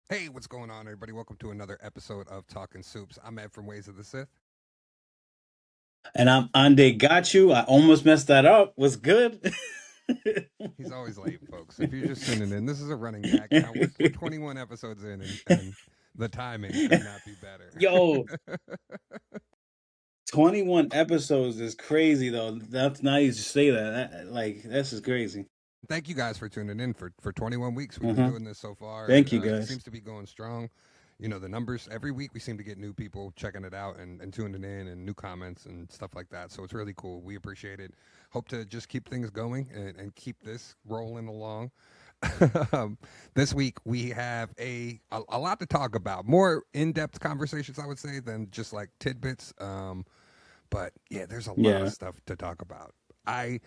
Hey, what's going on, everybody? Welcome to another episode of Talking Soups. I'm Ed from Ways of the Sith. And I'm Ande got you. I almost messed that up. Was good. He's always late, folks. If you're just tuning in, this is a running gag. Now we're 21 episodes in, and the timing could not be better. Yo, 21 episodes is crazy though. That's nice to say that. Like this is crazy. Thank you guys for tuning in for 21 weeks. We've been Hmm. doing this so far. Thank you It guys. seems to be going strong. You know, the numbers every week we seem to get new people checking it out and tuning in and new comments and stuff like that. So it's really cool. We appreciate it. Hope to just keep things going and keep this rolling along. um, this week we have a lot to talk about. More in depth conversations, I would say, than just like tidbits. But yeah, there's a lot of Yeah. stuff to talk about. I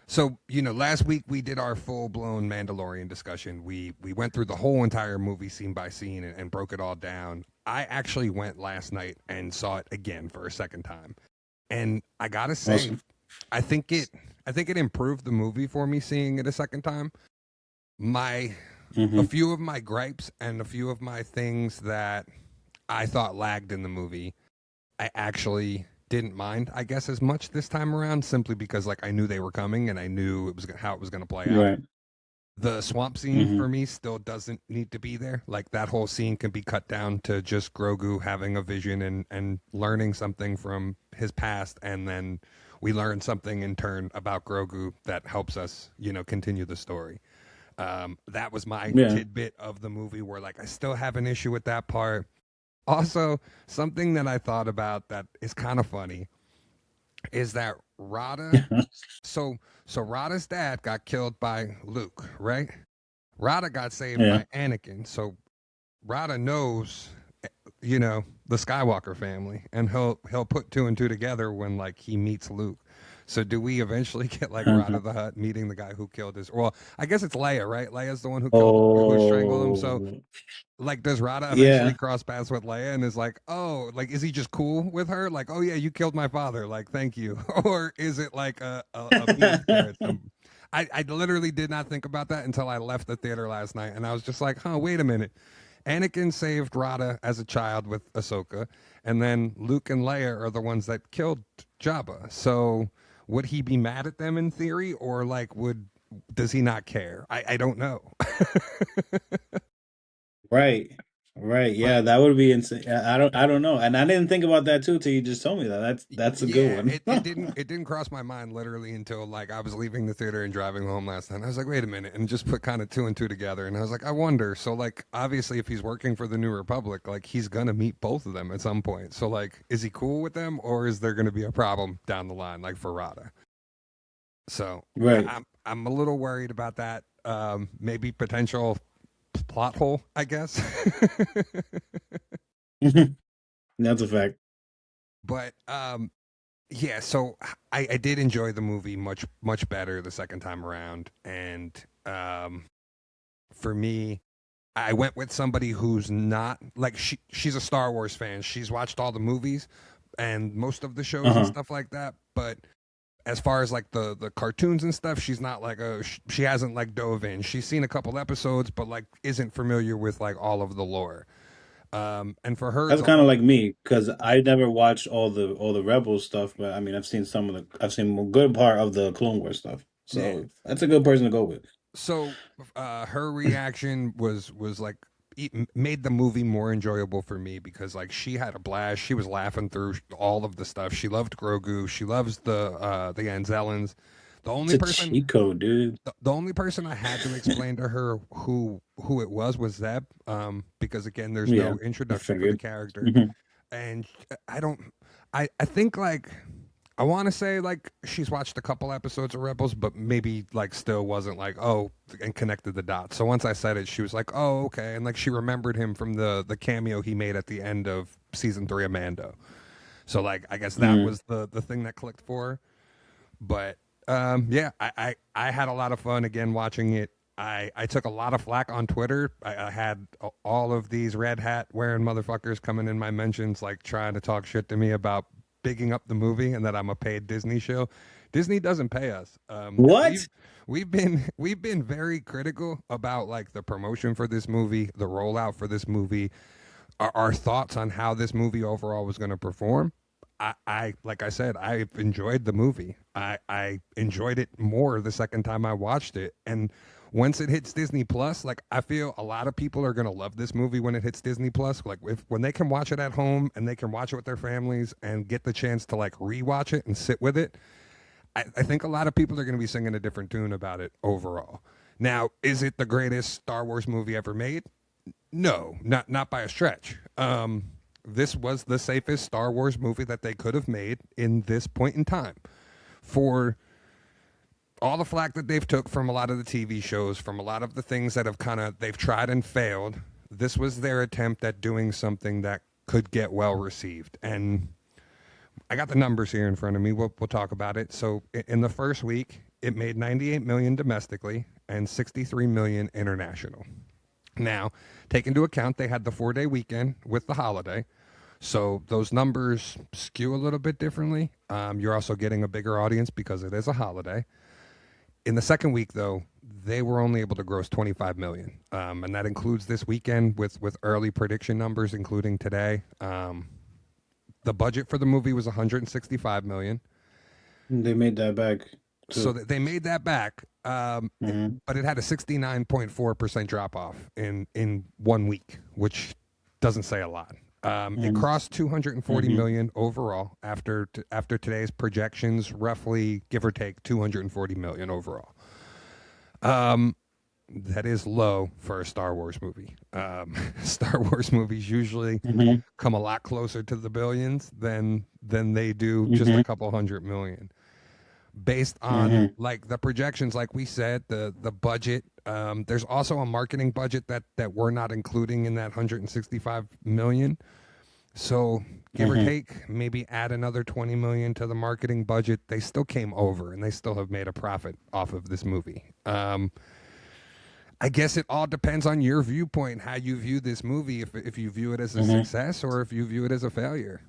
so last week we did our full blown Mandalorian discussion. We went through the whole entire movie scene by scene and broke it all down. I actually went last night and saw it again for a second time, and I gotta say, Awesome. I think it I think it improved the movie for me seeing it a second time. My A Hmm. few of my gripes and a few of my things that I thought lagged in the movie, I actually didn't mind, I guess, as much this time around, simply because like I knew they were coming and I knew how it was going to play out. Right. The swamp scene Hmm. for me still doesn't need to be there. Like that whole scene can be cut down to just Grogu having a vision and learning something from his past, and then we learn something in turn about Grogu that helps us, continue the story. That was my Yeah. tidbit of the movie where like I still have an issue with that part. Also, something that I thought about that is kind of funny is that Rada. So so Rada's dad got killed by Luke, right? Rada got saved Yeah. by Anakin. So Rada knows, the Skywalker family, and he'll put two and two together when like he meets Luke. So do we eventually get like Rada Uh-huh. the Hutt meeting the guy who killed his? Well, I guess it's Leia, right? Leia's the one who strangled him. So Oh, like, does Rada eventually yeah. cross paths with Leia and is like, oh, like, is he just cool with her? Like, oh yeah, you killed my father. Like, thank you. Or is it like a beef there at some? I literally did not think about that until I left the theater last night, and I was just like, huh, wait a minute. Anakin saved Rada as a child with Ahsoka, and then Luke and Leia are the ones that killed Jabba. So would he be mad at them in theory, or like would does he not care? I don't know. Right. Right. But Yeah, that would be insane. I don't know. And I didn't think about that too till you just told me that. That's a good yeah, one. it didn't cross my mind literally until like I was leaving the theater and driving home last night. I was like, wait a minute, and just put kind of two and two together, and I was like, I wonder. So like, obviously, if he's working for the New Republic, like he's gonna meet both of them at some point. So like, is he cool with them, or is there gonna be a problem down the line, like for Rada? So Right. I'm a little worried about that. Maybe potential plot hole, I guess. That's a fact. But yeah, so I did enjoy the movie much better the second time around, and for me, I went with somebody who's not like she's a Star Wars fan. She's watched all the movies and most of the shows and Uh-huh. stuff like that, but as far as like the cartoons and stuff, she's not like she hasn't like dove in. She's seen a couple episodes, but like isn't familiar with like all of the lore. And for her, That's the kind of only like me because I never watched all the Rebel stuff, but I mean I've seen a good part of the Clone Wars stuff. yeah. So that's a good person to go with. So her reaction was like made the movie more enjoyable for me because like she had a blast. She was laughing through all of the stuff. She loved Grogu. She loves the Anzellans. The It's only a person cheat code, dude. the only person I had to explain to her who it was Zeb, because again, there's Yeah, no I introduction for the figured. character, Hmm. and I don't. I think like I want to say like she's watched a couple episodes of Rebels, but maybe like still wasn't like oh and connected the dots. So once I said it, she was like oh okay, and like she remembered him from the cameo he made at the end of season 3 of Mando. So like I guess that Mm. was the thing that clicked for her. But yeah, I had a lot of fun again watching it. I took a lot of flack on Twitter. I had all of these red hat wearing motherfuckers coming in my mentions, like trying to talk shit to me about bigging up the movie and that I'm a paid Disney show. Disney doesn't pay us. What? We've been very critical about like the promotion for this movie, the rollout for this movie, our thoughts on how this movie overall was going to perform. I like I said, I enjoyed the movie. I enjoyed it more the second time I watched it, and once it hits Disney Plus, like I feel a lot of people are gonna love this movie when it hits Disney Plus. Like if when they can watch it at home and they can watch it with their families and get the chance to like rewatch it and sit with it, I think a lot of people are gonna be singing a different tune about it overall. Now, is it the greatest Star Wars movie ever made? No, not by a stretch. This was the safest Star Wars movie that they could have made in this point in time. For all the flack that they've took from a lot of the TV shows, from a lot of the things that have kind of they've tried and failed, this was their attempt at doing something that could get well received. And I got the numbers here in front of me. We'll talk about it. So in the first week, it made 98 million domestically and 63 million international. Now, take into account they had the 4-day weekend with the holiday. So those numbers skew a little bit differently. You're also getting a bigger audience because it is a holiday. In the second week, though, they were only able to gross 25 million, and that includes this weekend with early prediction numbers, including today. The budget for the movie was 165 million. They made that back So too. they made that back, Hmm. but it had a 69.4% drop off in 1 week, which doesn't say a lot. It Hmm. crossed 240 Hmm. million overall after today's projections, roughly give or take 240 million overall. Um, that is low for a Star Wars movie. Star Wars movies usually Hmm. come a lot closer to the billions than they do just a Hmm. couple hundred million. Based on Hmm. like the projections, like we said, the budget. There's also a marketing budget that we're not including in that 165 million. So give or Hmm. take, maybe add another 20 million to the marketing budget. They still came over, and they still have made a profit off of this movie. I guess it all depends on your viewpoint, how you view this movie, if you view it as a Hmm. success or if you view it as a failure.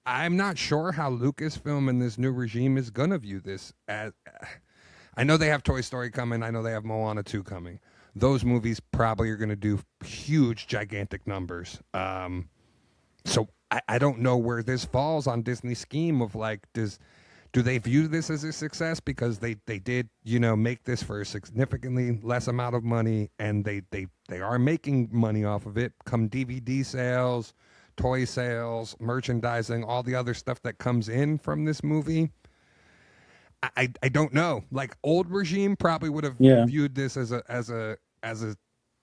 I'm not sure how Lucasfilm and this new regime is gonna view this. As I know they have Toy Story coming. I know they have Moana 2 coming. Those movies probably are gonna do huge, gigantic numbers. So I don't know where this falls on Disney's scheme of like, do they view this as a success because they did make this for a significantly less amount of money, and they are making money off of it come DVD sales, toy sales, merchandising, all the other stuff that comes in from this movie. I don't know. Like old regime probably would have Yeah. viewed this as a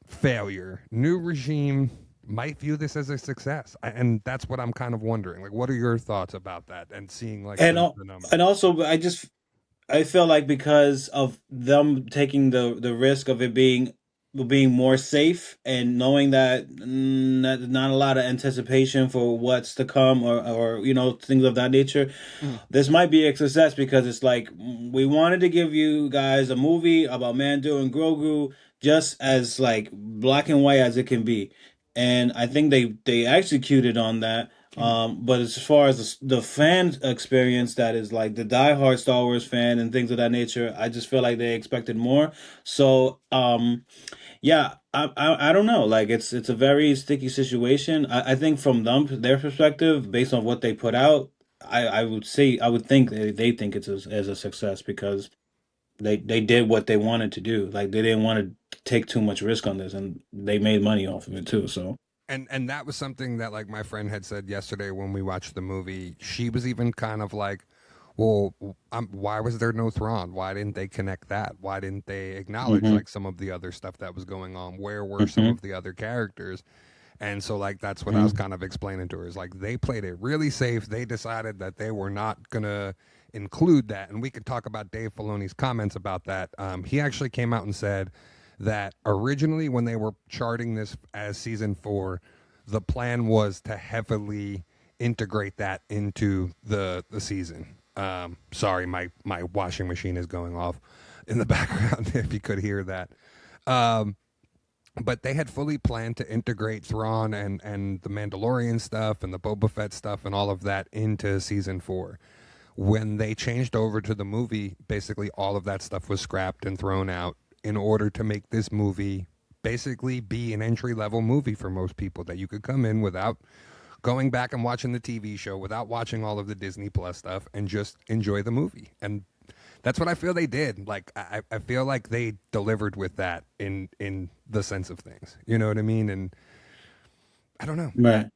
failure. New regime might view this as a success, and that's what I'm kind of wondering. Like, what are your thoughts about that? And seeing like And the and numbers. also, I feel like because of them taking the risk of it being more safe and knowing that not a lot of anticipation for what's to come or things of that nature, Mm. this might be a success because it's like we wanted to give you guys a movie about Mando and Grogu just as like black and white as it can be, and I think they executed on that. But as far as the fan experience, that is like the diehard Star Wars fan and things of that nature, I just feel like they expected more. So, yeah, I don't know. Like it's a very sticky situation. I think from their perspective, based on what they put out, I would think they think it's as a success because they did what they wanted to do. Like they didn't want to take too much risk on this, and they made money off of it too. So. And that was something that like my friend had said yesterday when we watched the movie. She was even kind of like, well, why was there no Thrawn? Why didn't they connect that? Why didn't they acknowledge Hmm. like some of the other stuff that was going on? Where were some Hmm. of the other characters? And so like that's what I was Hmm. kind of explaining to her, is like they played it really safe. They decided that they were not gonna include that, and we could talk about Dave Filoni's comments about that. He actually came out and said that originally when they were charting this as season 4, the plan was to heavily integrate that into the season. Sorry, my washing machine is going off in the background if you could hear that. Um, but they had fully planned to integrate Thrawn and the Mandalorian stuff and the Boba Fett stuff and all of that into season 4. when they changed over to the movie, basically all of that stuff was scrapped and thrown out in order to make this movie basically be an entry level movie for most people that you could come in without going back and watching the TV show, without watching all of the Disney Plus stuff, and just enjoy the movie. And that's what I feel they did. Like I feel like they delivered with that in the sense of things. You know what I mean? And I don't know. Right.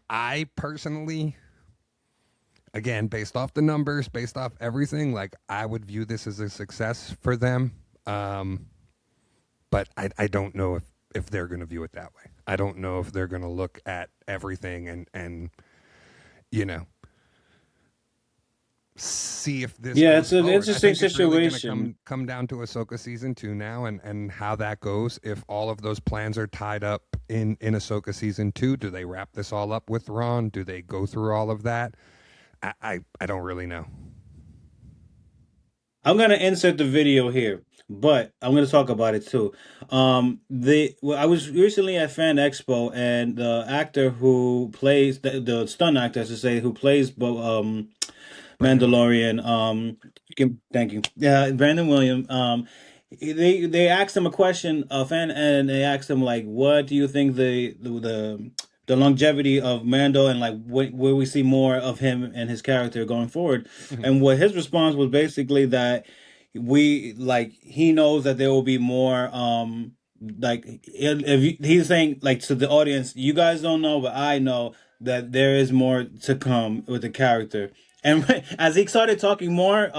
I personally, again, based off the numbers, based off everything, like I would view this as a success for them. But I don't know if they're going to view it that way. I don't know if they're going to look at everything and you know see if this Yeah, goes it's an forward. I interesting think it's really going to situation. come down to Ahsoka season 2 now and how that goes. If all of those plans are tied up in Ahsoka season 2, do they wrap this all up with Ron? Do they go through all of that? I don't really know. I'm gonna insert the video here, but I'm gonna talk about it too. I was recently at Fan Expo, and the actor who plays the stunt actor, I should say, who plays Brandon Williams. Mandalorian. Thank you. Yeah, Brandon Williams. They asked him a question, a fan, and they asked him like, "What do you think the longevity of Mando and like where we see more of him and his character going forward?" Mhm. And what his response was basically that we like he knows that there will be more like he's saying like to the audience, you guys don't know, but I know that there is more to come with the character. And as he started talking more,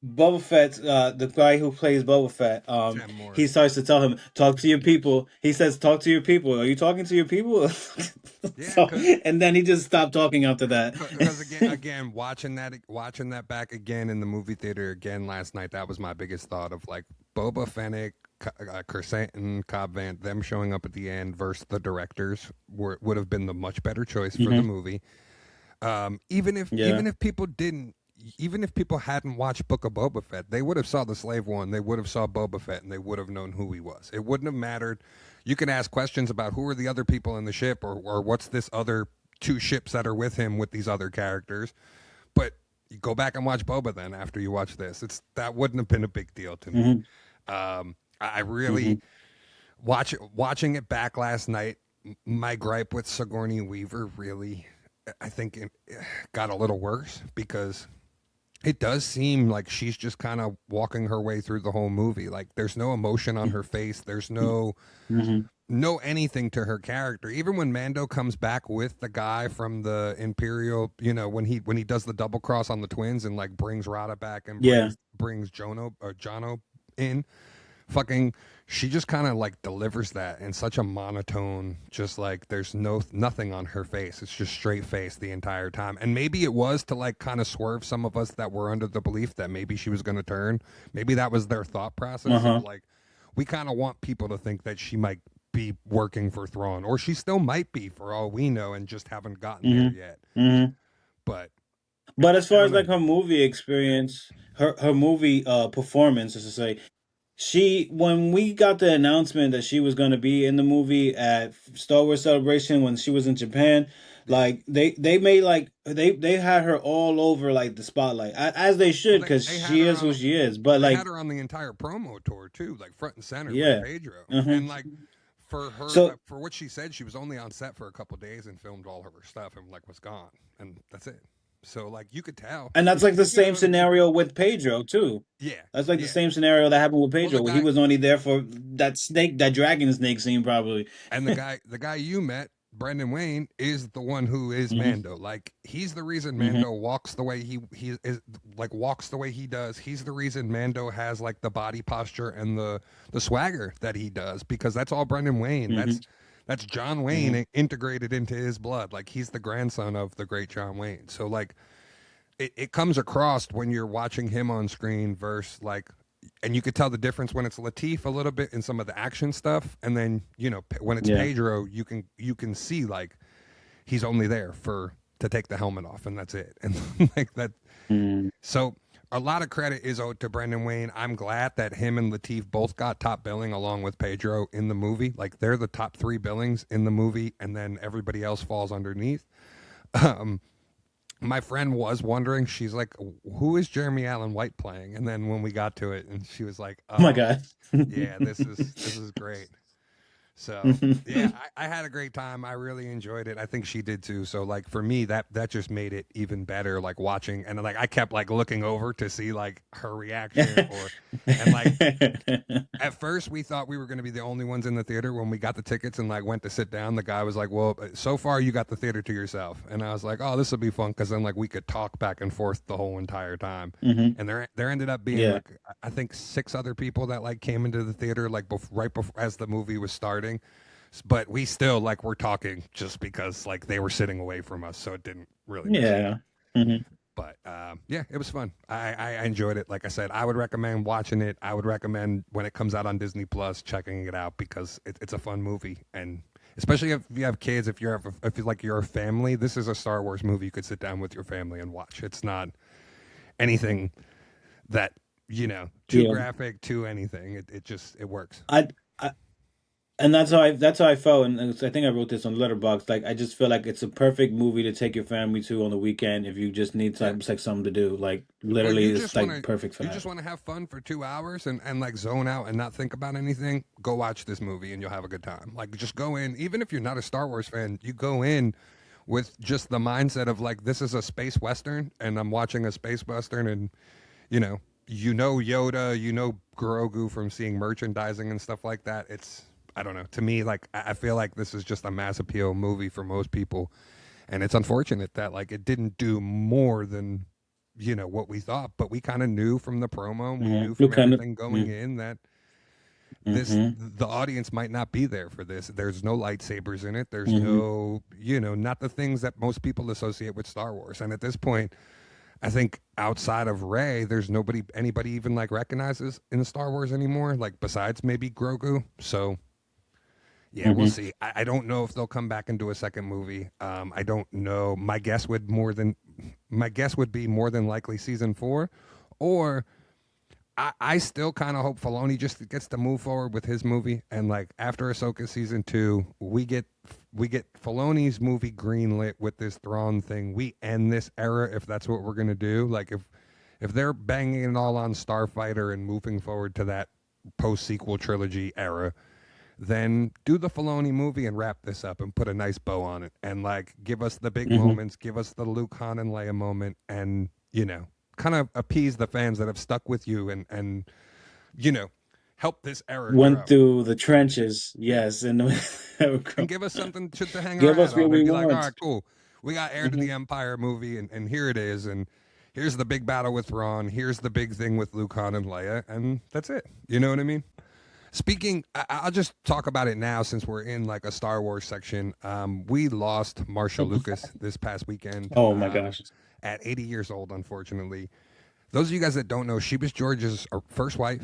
Boba Fett, the guy who plays Boba Fett, Tim he Morris. starts to tell him, "Talk to your people." He says, "Talk to your people." Are you talking to your people? Yeah, So, and then he just stopped talking after that. because again, watching that back again in the movie theater again last night, that was my biggest thought of like Boba Fennec, Crescent, and Cobb Vanth, them showing up at the end versus the directors would have been the much better choice for the Hmm. movie. Even if Yeah. even if people hadn't watched Book of Boba Fett, they would have saw the Slave One, they would have saw Boba Fett, and they would have known who he was. It wouldn't have mattered. You can ask questions about who are the other people in the ship, or what's this other two ships that are with him with these other characters. But you go back and watch Boba then after you watch this. It's that wouldn't have been a big deal to me. Hmm. I really Hmm. watching it back last night. My gripe with Sigourney Weaver really, I think, it got a little worse because it does seem like she's just kind of walking her way through the whole movie. Like there's no emotion on her face. There's Hmm. no anything to her character. Even when Mando comes back with the guy from the Imperial, when he does the double cross on the twins and like brings Rada back and Yeah. brings Jono in, fucking she just kind of like delivers that in such a monotone, just like there's nothing on her face. It's just straight face the entire time. And maybe it was to like kind of swerve some of us that were under the belief that maybe she was going to turn. Maybe that was their thought Uh process of huh. like we kind of want people to think that she might be working for Thrawn, or she still might be for all we know and just haven't gotten there Hmm. yet. Hmm. But But as I far don't as know. like her movie experience, her movie performance, as to say, she when we got the announcement that she was going to be in the movie at Star Wars Celebration when she was in Japan, Yeah. like they made like they had her all over like the spotlight, as they Well, should, because they had she her is on who she is. But they had like, her on the entire promo tour too, like front and center with yeah. Pedro. Uh-huh. And like for her, So for what she said, she was only on set for a couple days and filmed all of her stuff and like was gone, and that's it. So like you could tell, and that's like the you know same what I mean? scenario with Pedro too. Yeah, That's like the yeah. same scenario that happened with Well, the Pedro, where he guy was only there for that dragon snake scene, probably. and the guy you met, Brendan Wayne, is the one who is Hmm. Mando. Like he's the reason Hmm. Mando walks the way he is, like walks the way he does. He's the reason Mando has like the body posture and the swagger that he does, because that's all Brendan Wayne. Hmm. That's John Hmm. Wayne integrated into his blood. Like he's the grandson of the great John Wayne. So like it comes across when you're watching him on screen versus like, and you could tell the difference when it's Latif a little bit in some of the action stuff, and then when it's Yeah. Pedro, you can see like he's only there for to take the helmet off, and that's it, and like that. Mm. So a lot of credit is owed to Brendan Wayne. I'm glad that him and Latif both got top billing along with Pedro in the movie. Like they're the top three billings in the movie, and then everybody else falls underneath. Um, my friend was wondering. She's like, "Who is Jeremy Allen White playing?" And then when we got to it, and she was like, Oh my "Oh, God. yeah, this is great." So yeah, I had a great time. I really enjoyed it. I think she did too. So like for me, that just made it even better. Like watching and like I kept like looking over to see like her reaction or and like at first we thought we were going to be the only ones in the theater when we got the tickets and like went to sit down. The guy was like, "Well, so far you got the theater to yourself," and I was like, "Oh, this will be fun because then like we could talk back and forth the whole entire time." Hmm. And there ended up being Yeah. like I think six other people that like came into the theater like right before as the movie was starting, but we still like were talking just because like they were sitting away from us, so it didn't really matter. Yeah. Hmm. But yeah, it was fun. I enjoyed it. Like I said, I would recommend watching it. I would recommend when it comes out on Disney Plus, checking it out because it's a fun movie, and especially if you have kids, if you like you're a family, this is a Star Wars movie you could sit down with your family and watch. It's not anything that too Yeah. graphic, too anything. It just it works. I and that's how I felt, and I think I wrote this on Letterboxd. Like, I just feel like it's a perfect movie to take your family to on the weekend if you just need Yeah. like something to do. Like, Or literally, it's like perfect for you that. just want to have fun for 2 hours and like zone out and not think about anything, go watch this movie and you'll have a good time. Like just go in, even if you're not a Star Wars fan, you go in with just the mindset of like this is a space western and I'm watching a space western and you know, Yoda, Grogu from seeing merchandising and stuff like that. It's I don't know. To me, like I feel like this is just a mass appeal movie for most people, and it's unfortunate that like it didn't do more than what we thought. But we kind of knew from the promo, and we Hmm. knew You from kind of. everything going in that Mm-hmm. the audience might not be there for this. There's no lightsabers in it. There's Hmm. no not the things that most people associate with Star Wars. And at this point, I think outside of Rey, there's anybody even like recognizes in Star Wars anymore, like besides maybe Grogu. So yeah, we'll Hmm. see. I don't know if they'll come back and do a second movie. I don't know. My guess would be more than likely season four, or I still kind of hope Filoni just gets to move forward with his movie, and like after Ahsoka season two, we get Filoni's movie greenlit with this Thrawn thing. We end this era if that's what we're gonna do. Like if they're banging it all on Starfighter and moving forward to that post sequel trilogy era, then do the Filoni movie and wrap this up and put a nice bow on it and like give us the big Hmm. moments, give us the Luke, Han, and Leia moment, and kind of appease the fans that have stuck with you and you know help this era Went grow. through the trenches, Yeah, yes, and and give us something to hang our give us hat what on and we be like, all want. right, cool, we got Heir to the Hmm. Empire movie, and here it is, and here's the big battle with Ron, here's the big thing with Luke, Han, and Leia, and that's it. You know what I mean? Speaking, I'll just talk about it now since we're in like a Star Wars section. We lost Marsha Lucas this past weekend Oh my gosh. at 80 years old, unfortunately. Those of you guys that don't know, she was George's first wife.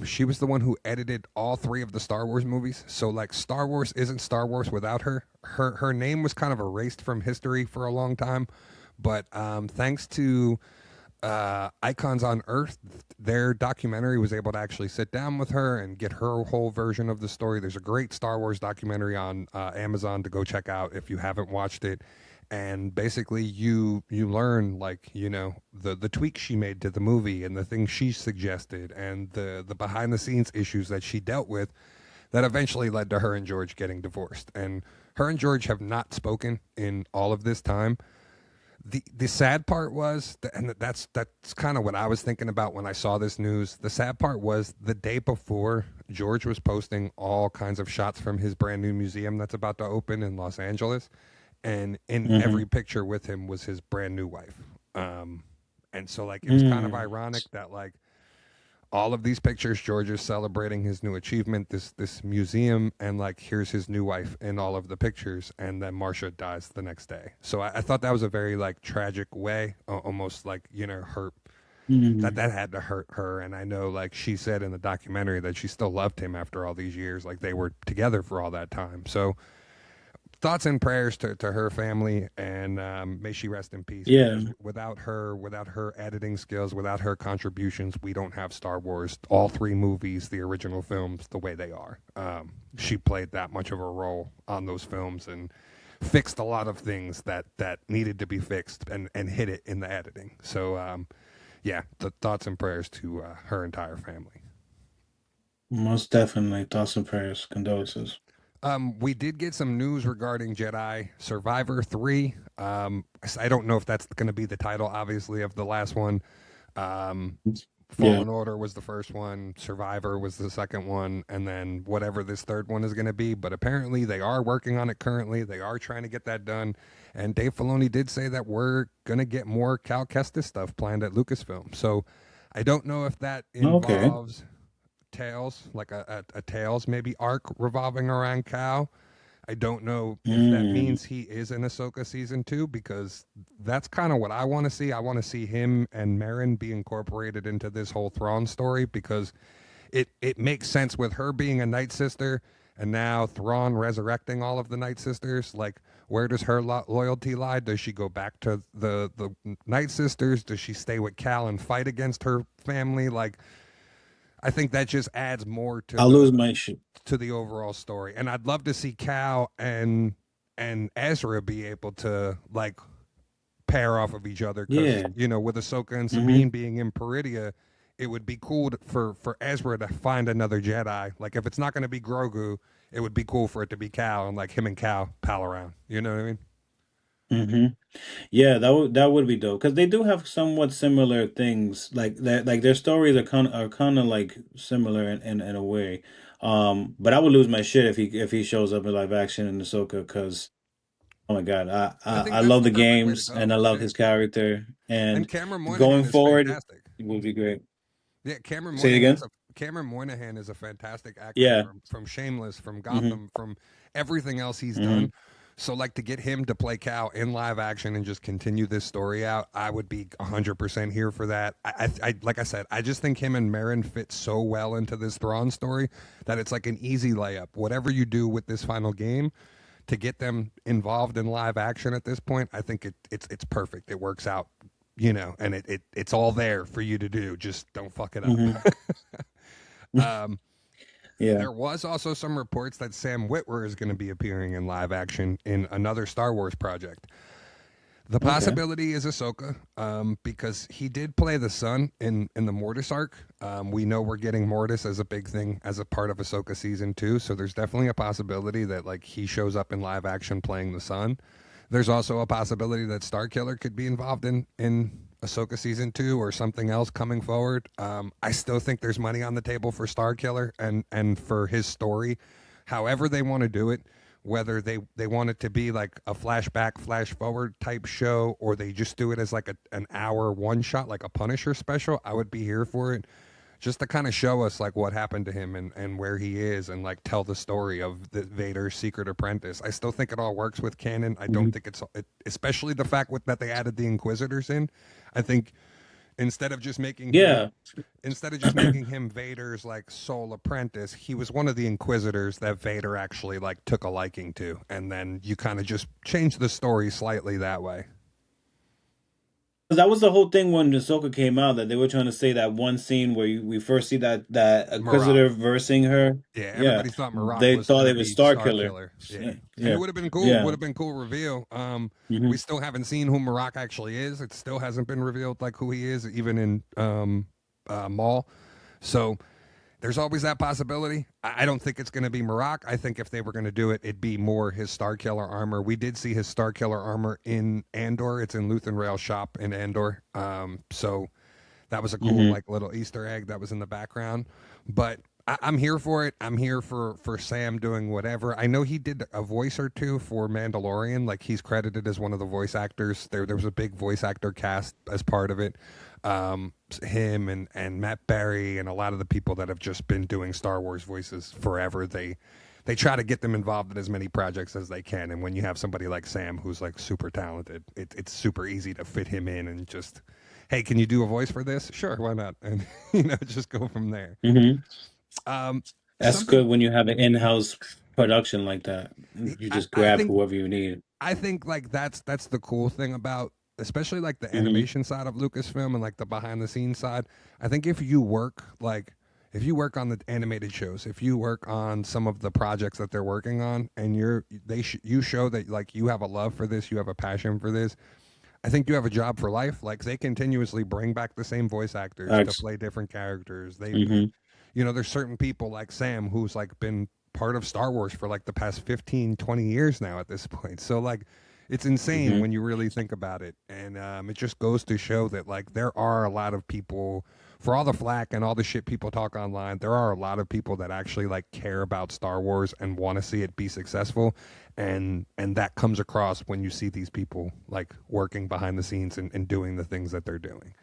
She was the one who edited all three of the Star Wars movies. So like Star Wars isn't Star Wars without her. Her name was kind of erased from history for a long time, but thanks to Icons on Earth, their documentary was able to actually sit down with her and get her whole version of the story. There's a great Star Wars documentary on Amazon to go check out if you haven't watched it. And basically, you learn like the tweaks she made to the movie and the things she suggested and the behind the scenes issues that she dealt with that eventually led to her and George getting divorced. And her and George have not spoken in all of this time. The sad part was, and that's kind of what I was thinking about when I saw this news. The sad part was the day before George was posting all kinds of shots from his brand new museum that's about to open in Los Angeles, and in every Hmm. picture with him was his brand new wife. And so like it was kind of Mm. ironic that like all of these pictures, George is celebrating his new achievement, this museum, and like here's his new wife in all of the pictures, and then Marcia dies the next day. So I thought that was a very like tragic way, almost like hurt Mm. that had to hurt her. And I know like she said in the documentary that she still loved him after all these years, like they were together for all that time. So thoughts and prayers to her family, and may she rest in peace. Yeah. Because without her editing skills, without her contributions, we don't have Star Wars, all three movies, the original films, the way they are. She played that much of a role on those films, and fixed a lot of things that needed to be fixed and hit it in the editing. So yeah, the thoughts and prayers to her entire family. Most definitely. Thoughts and prayers, condolences. We did get some news regarding Jedi Survivor 3. I don't know if that's going to be the title, obviously, of the last one. Um, Yeah. Fallen Order was the first one, Survivor was the second one, and then whatever this third one is going to be. But apparently, they are working on it currently. They are trying to get that done. And Dave Filoni did say that we're going to get more Cal Kestis stuff planned at Lucasfilm. So I don't know if that Okay. involves Tales, like a Tales maybe arc revolving around Cal. I don't know if that Mm. means he is in Ahsoka season 2 because that's kind of what I want to see. I want to see him and Merrin be incorporated into this whole Thrawn story because it makes sense with her being a Night Sister and now Thrawn resurrecting all of the Night Sisters. Like, where does her loyalty lie? Does she go back to the Night Sisters? Does she stay with Cal and fight against her family? Like, I think that just adds more I'll lose my shit. to the overall story. And I'd love to see Cal and Ezra be able to like pair off of each other because Yeah. you know with Ahsoka and Mm-hmm. Sabine being in Peridia, it would be cool for Ezra to find another Jedi. Like if it's not going to be Grogu, it would be cool for it to be Cal and like him and Cal pal around. You know what I mean? Mm-hmm. Yeah, that would be dope because they do have somewhat similar things. Like that, like their stories are kind of like similar in a way. But I would lose my shit if he shows up in live action in Ahsoka because oh my God, I, I I think I that's love the the perfect way to games and go. I love Yeah, his character and and Cameron going Moynihan is forward fantastic. it would be great. Yeah, Say it again. Cameron Moynihan is a fantastic actor Yeah. from Shameless, from Mm-hmm. Gotham, from everything else he's Mm-hmm. done. So like to get him to play Cal in live action and just continue this story out, I would be 100% here for that. I like I said, I just think him and Marin fit so well into this Thrawn story that it's like an easy layup. Whatever you do with this final game to get them involved in live action at this point, I think it's perfect. It works out, you know, and it's all there for you to do. Just don't fuck it up. Mm-hmm. um, Yeah. there was also some reports that Sam Witwer is going to be appearing in live action in another Star Wars project. The Okay. possibility is Ahsoka, because he did play the son in the Mortis arc. We know we're getting Mortis as a big thing as a part of Ahsoka season 2, so there's definitely a possibility that like he shows up in live action playing the son. There's also a possibility that Starkiller could be involved in Ahsoka season 2 or something else coming forward. I still think there's money on the table for Starkiller and for his story. However they want to do it, whether they want it to be like a flashback, flash forward type show, or they just do it as like an hour one shot, like a Punisher special, I would be here for it just to kind of show us like what happened to him and where he is and like tell the story of the Vader's secret apprentice. I still think it all works with canon. I don't Mm-hmm. think especially the fact that they added the Inquisitors in. I think instead of just making him Yeah. instead of just making him Vader's like sole apprentice, he was one of the Inquisitors that Vader actually like took a liking to, and then you kind of just change the story slightly that way. That was the whole thing when Ahsoka came out that they were trying to say that one scene where we first see that Marok. Inquisitor versing her. Yeah, Yeah, everybody thought Marok they was thought gonna it was be Star Star Killer. Killer. Yeah, Yeah, and it yeah, would have been cool. Would yeah. have been cool reveal. We Hmm. still haven't seen who Marok actually is. It still hasn't been revealed like who he is, even in Maul. So there's always that possibility. I don't think it's going to be Marok. I think if they were going to do it, it'd be more his Star Killer armor. We did see his Star Killer armor in Andor. It's in Luthen Rail shop in Andor. So that was a cool Hmm. like little Easter egg that was in the background. But I'm here for it. I'm here for Sam doing whatever. I know he did a voice or two for Mandalorian. Like he's credited as one of the voice actors. There was a big voice actor cast as part of it. Him and Matt Berry and a lot of the people that have just been doing Star Wars voices forever. They try to get them involved in as many projects as they can. And when you have somebody like Sam who's like super talented, it's super easy to fit him in and just, hey, can you do a voice for this? Sure, why not? And just go from there. Hmm. Um, That's something good when you have an in-house production like that. You I, just I grab think whoever you need. I think like that's the cool thing about especially like the Hmm. animation side of Lucasfilm and like the behind the scenes side. I think if you work like if you work on the animated shows, if you work on some of the projects that they're working on, and you show that like you have a love for this, you have a passion for this, I think you have a job for life. Like they continuously bring back the same voice actors to Facts. play different characters. Hmm. There's certain people like Sam who's like been part of Star Wars for like the past 15, 20 years now at this point. So like it's insane Hmm. when you really think about it. And it just goes to show that like there are a lot of people, for all the flack and all the shit people talk online, there are a lot of people that actually like care about Star Wars and want to see it be successful. And that comes across when you see these people like working behind the scenes and doing the things that they're doing.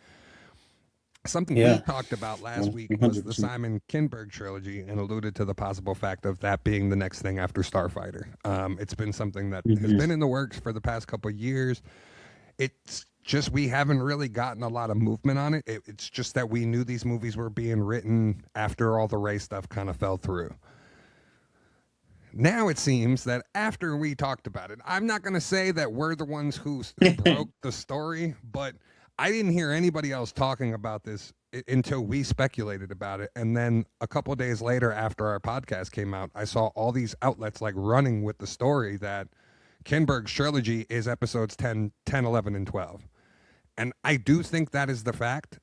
Something we Yeah. talked about last Well, week was the 100%. Simon Kinberg trilogy and alluded to the possible fact of that being the next thing after Starfighter. It's been something that has Hmm. been in the works for the past couple of years. It's just we haven't really gotten a lot of movement on it. It's just that we knew these movies were being written after all the Ray stuff kind of fell through. Now it seems that after we talked about it, I'm not going to say that we're the ones who broke the story, but I didn't hear anybody else talking about this until we speculated about it. And then a couple days later, after our podcast came out, I saw all these outlets like running with the story that Kinberg's trilogy is episodes 10, 10, 11, and 12. And I do think that is the fact.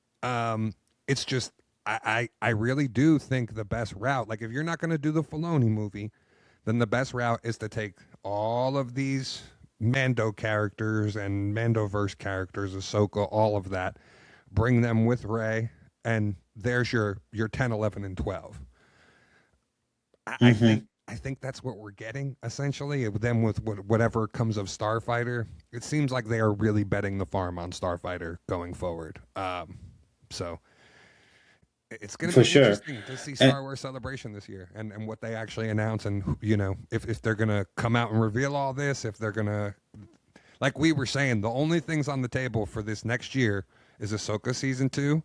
It's just, I really do think the best route, like if you're not going to do the Filoni movie, then the best route is to take all of these Mando characters and Mandoverse characters, Ahsoka, all of that, bring them with Rey, and there's your 10, 11, and 12. I Hmm. think I think that's what we're getting essentially. Then with whatever comes of Starfighter, it seems like they are really betting the farm on Starfighter going forward. So it's going to For be sure. interesting to see And Star Wars Celebration this year and what they actually announce and if they're going to come out and reveal all this, if they're going to, like we were saying, the only things on the table for this next year is Ahsoka season 2,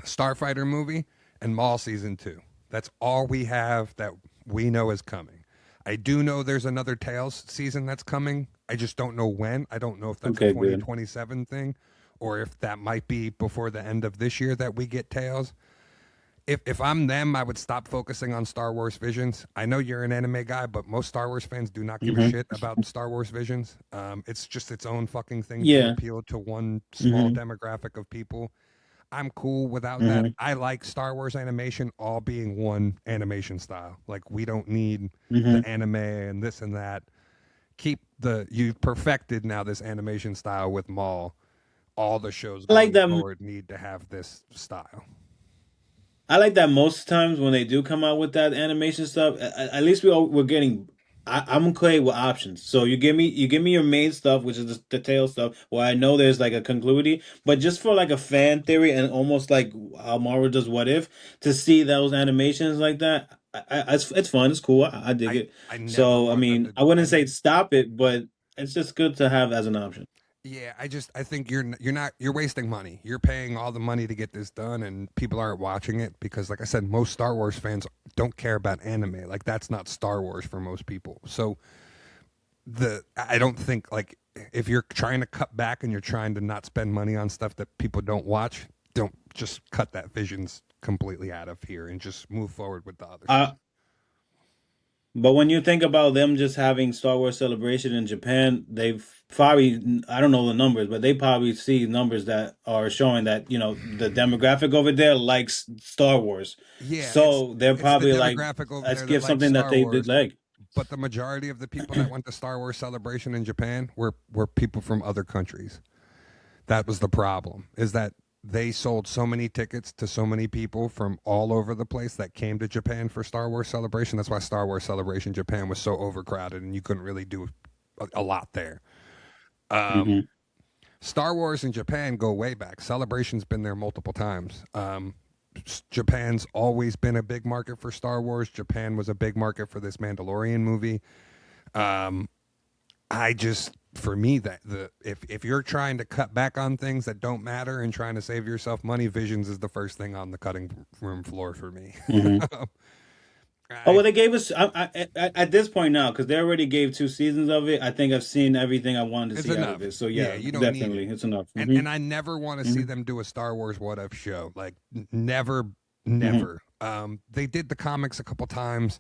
Starfighter movie, and Maul season 2. That's all we have that we know is coming. I do know there's another Tales season that's coming. I just don't know when. I don't know if that's a okay, good. 2027 thing or if that might be before the end of this year that we get Tales. If I'm them, I would stop focusing on Star Wars Visions. I know you're an anime guy, but most Star Wars fans do not give a Hmm. shit about Star Wars Visions. It's just its own fucking thing to Yeah. appeal to one small Hmm. demographic of people. I'm cool without that. Hmm. I like Star Wars animation all being one animation style. Like we don't need Hmm. the anime and this and that. You've perfected now this animation style with Maul. All the shows I like going that. forward need to have this style. I like that most times when they do come out with that animation stuff. At least we're getting. I'm okay with options. So you give me your main stuff, which is the tail stuff, where I know there's like a concludity. But just for like a fan theory and almost like how Marvel does What If, to see those animations like that, it's fun. It's cool. I dig it. I never So I want them mean, to. I wouldn't say stop it, but it's just good to have as an option. Yeah, I think you're wasting money. You're paying all the money to get this done, and people aren't watching it because, like I said, most Star Wars fans don't care about anime. Like that's not Star Wars for most people. So I don't think like if you're trying to cut back and you're trying to not spend money on stuff that people don't watch, don't just cut that Visions completely out of here and just move forward with the other stuff. Uh, But when you think about them just having Star Wars Celebration in Japan, they've probably, I don't know the numbers, but they probably see numbers that are showing that, the demographic over there likes Star Wars. Yeah, So they're it's the probably like, demographic over let's there that give likes something that Star they did Wars, like. but the majority of the people that went to Star Wars Celebration in Japan were people from other countries. That was the problem. Is that they sold so many tickets to so many people from all over the place that came to Japan for Star Wars Celebration. That's why Star Wars Celebration Japan was so overcrowded and you couldn't really do a lot there. Um, Hmm. Star Wars in Japan go way back. Celebration's been there multiple times. Japan's always been a big market for Star Wars. Japan was a big market for this Mandalorian movie. Um, I just for me that the if you're trying to cut back on things that don't matter and trying to save yourself money, Visions is the first thing on the cutting room floor for me. Hmm. Oh, I well, they gave us, at this point now, because they already gave 2 seasons of it. I think I've seen everything I wanted to It's see out of enough. it. So Yeah, yeah, you don't need it. definitely. It's enough. And Hmm. and I never want to see Hmm. them do a Star Wars what if show. Like never, Hmm. never. They did the comics a couple times.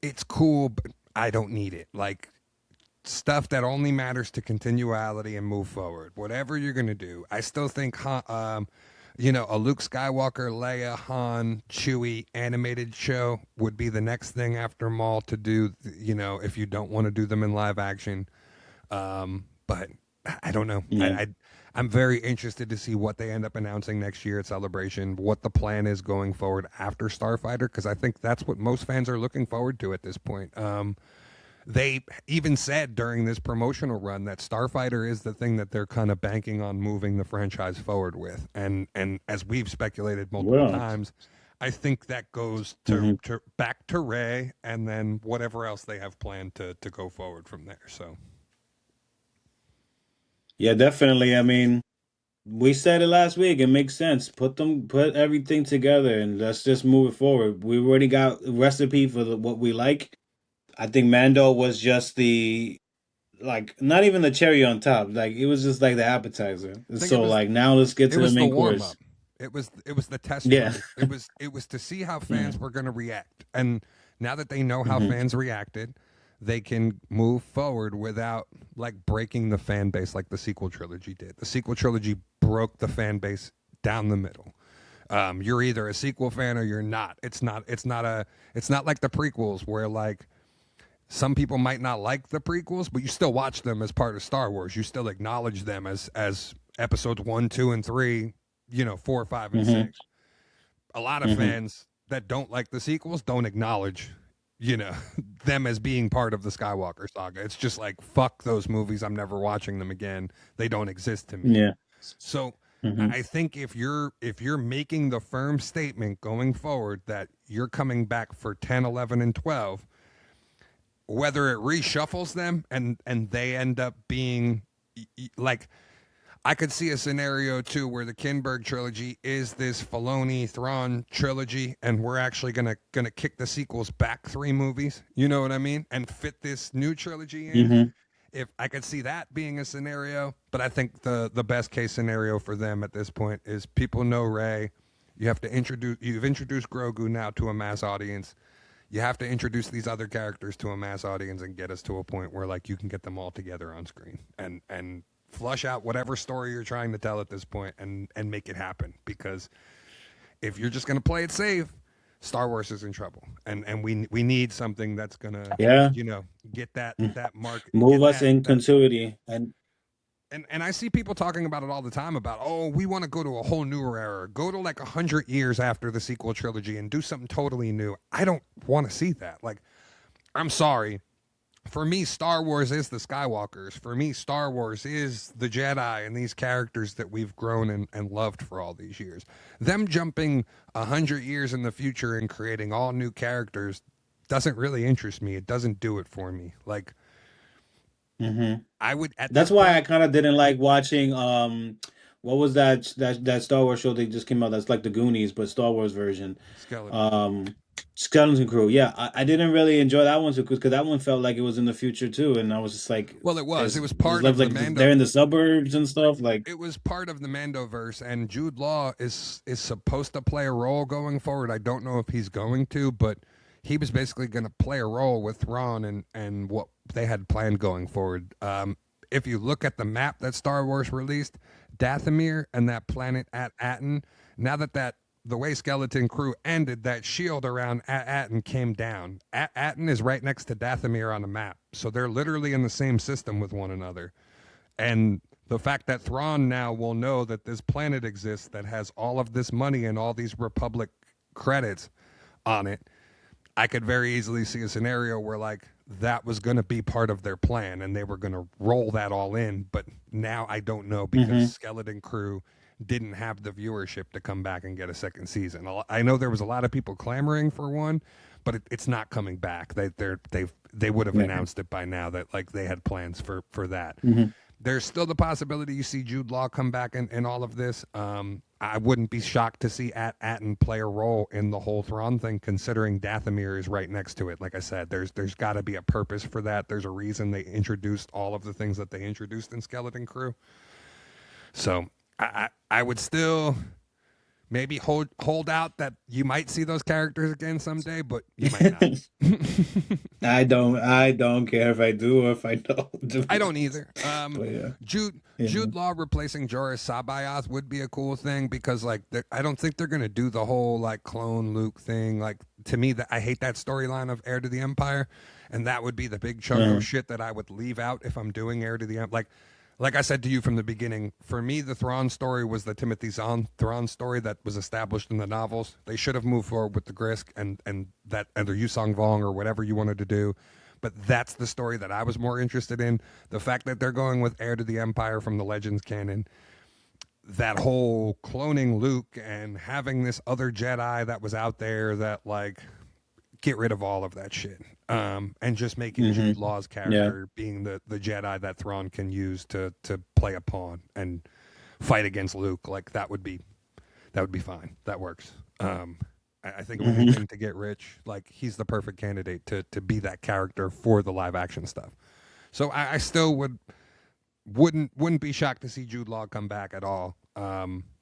It's cool, but I don't need it. Like stuff that only matters to continuality and move forward. Whatever you're gonna do, I still think, a Luke Skywalker, Leia, Han, Chewie animated show would be the next thing after Maul to do. If you don't want to do them in live action, but I don't know. Yeah. I'm very interested to see what they end up announcing next year at Celebration, what the plan is going forward after Starfighter, because I think that's what most fans are looking forward to at this point. They even said during this promotional run that Starfighter is the thing that they're kind of banking on moving the franchise forward with, and as we've speculated multiple Well. times, I think that goes Hmm. to back to Rey, and then whatever else they have planned to go forward from there. So Yeah, definitely. I mean, we said it last week. It makes sense. Put everything together, and let's just move it forward. We already got a recipe for what we like. I think Mando was just the like not even the cherry on top. Like it was just like the appetizer. I think So like now let's get it to the was the main warm up. course. It was the test Yeah. run. It was to see how Yeah. fans were going to react, and now that they know how Hmm. fans reacted, they can move forward without like breaking the fan base like the sequel trilogy did. The sequel trilogy broke the fan base down the middle. You're either a sequel fan or you're not. It's not like the prequels where like some people might not like the prequels, but you still watch them as part of Star Wars. You still acknowledge them as episodes 1, 2, and 3. 4, 5, and Hmm. 6. A lot of Hmm. fans that don't like the sequels don't acknowledge, you know, them as being part of the Skywalker saga. It's just like fuck those movies. I'm never watching them again. They don't exist to me. Yeah. So Hmm. I think if you're making the firm statement going forward that you're coming back for 10, 11, and 12, whether it reshuffles them and they end up being like, I could see a scenario too where the Kinberg trilogy is this Filoni Thrawn trilogy, and we're actually gonna kick the sequels back 3 movies. You know what I mean? And fit this new trilogy in. Hmm. If I could see that being a scenario, but I think the best case scenario for them at this point is people know Rey. You've introduced Grogu now to a mass audience. You have to introduce these other characters to a mass audience and get us to a point where like you can get them all together on screen and flush out whatever story you're trying to tell at this point and make it happen, because if you're just going to play it safe, Star Wars is in trouble, and we need something that's going to, Yeah. you know, get that mark, Move get us that in that continuity. And and I see people talking about it all the time about, oh, we want to go to a whole new era, go to like 100 years after the sequel trilogy and do something totally new. I don't want to see that. Like, I'm sorry. For me, Star Wars is the Skywalkers. For me, Star Wars is the Jedi and these characters that we've grown and loved for all these years. Them jumping 100 years in the future and creating all new characters doesn't really interest me. It doesn't do it for me. Like, mhm. I would at That's this why I point, kind of didn't like watching what was that Star Wars show that just came out that's like the Goonies but Star Wars version. Skeleton Crew. Um Skeleton Crew. Yeah, I didn't really enjoy that one too because that one felt like it was in the future too and I was just like Well, it was. It it's was just part left of the like Mando. they're in the suburbs and stuff like It was part of the Mandoverse, and Jude Law is supposed to play a role going forward. I don't know if he's going to, but he was basically going to play a role with Thrawn and what they had planned going forward. If you look at the map that Star Wars released, Dathomir and that planet at Aten, now that the way Skeleton Crew ended, that shield around Aten came down. Aten is right next to Dathomir on the map, so they're literally in the same system with one another. And the fact that Thrawn now will know that this planet exists that has all of this money and all these Republic credits on it, I could very easily see a scenario where like that was going to be part of their plan and they were going to roll that all in. But now I don't know, because hmm. Skeleton Crew didn't have the viewership to come back and get a second season. I know there was a lot of people clamoring for one, but it's not coming back. They would have Yeah. announced it by now that like they had plans for that. Hmm. There's still the possibility you see Jude Law come back in all of this. I wouldn't be shocked to see Atten play a role in the whole Thrawn thing, considering Dathomir is right next to it. Like I said, there's got to be a purpose for that. There's a reason they introduced all of the things that they introduced in Skeleton Crew. So I would still maybe hold out that you might see those characters again someday, but you might not. I don't care if I do or if I don't. To I be don't honest. either. But yeah, Jude Law replacing Joris Sabayoth would be a cool thing because like I don't think they're gonna do the whole like clone Luke thing. Like to me, that I hate that storyline of Heir to the Empire, and that would be the big chunk uh, of shit that I would leave out if I'm doing Heir to the Empire. Like I said to you from the beginning, for me, the Thrawn story was the Timothy Zahn Thrawn story that was established in the novels. They should have moved forward with the Grisk and that either Yusong Vong or whatever you wanted to do. But that's the story that I was more interested in. The fact that they're going with Heir to the Empire from the Legends canon, that whole cloning Luke and having this other Jedi that was out there that like get rid of all of that shit. And just making Jude mm-hmm. Law's Yeah. character being the Jedi that Thrawn can use to play a pawn and fight against Luke. Like that would be fine. That works. I think Mm-hmm. anything to get rich, like he's the perfect candidate to be that character for the live action stuff. So I still wouldn't be shocked to see Jude Law come back at all.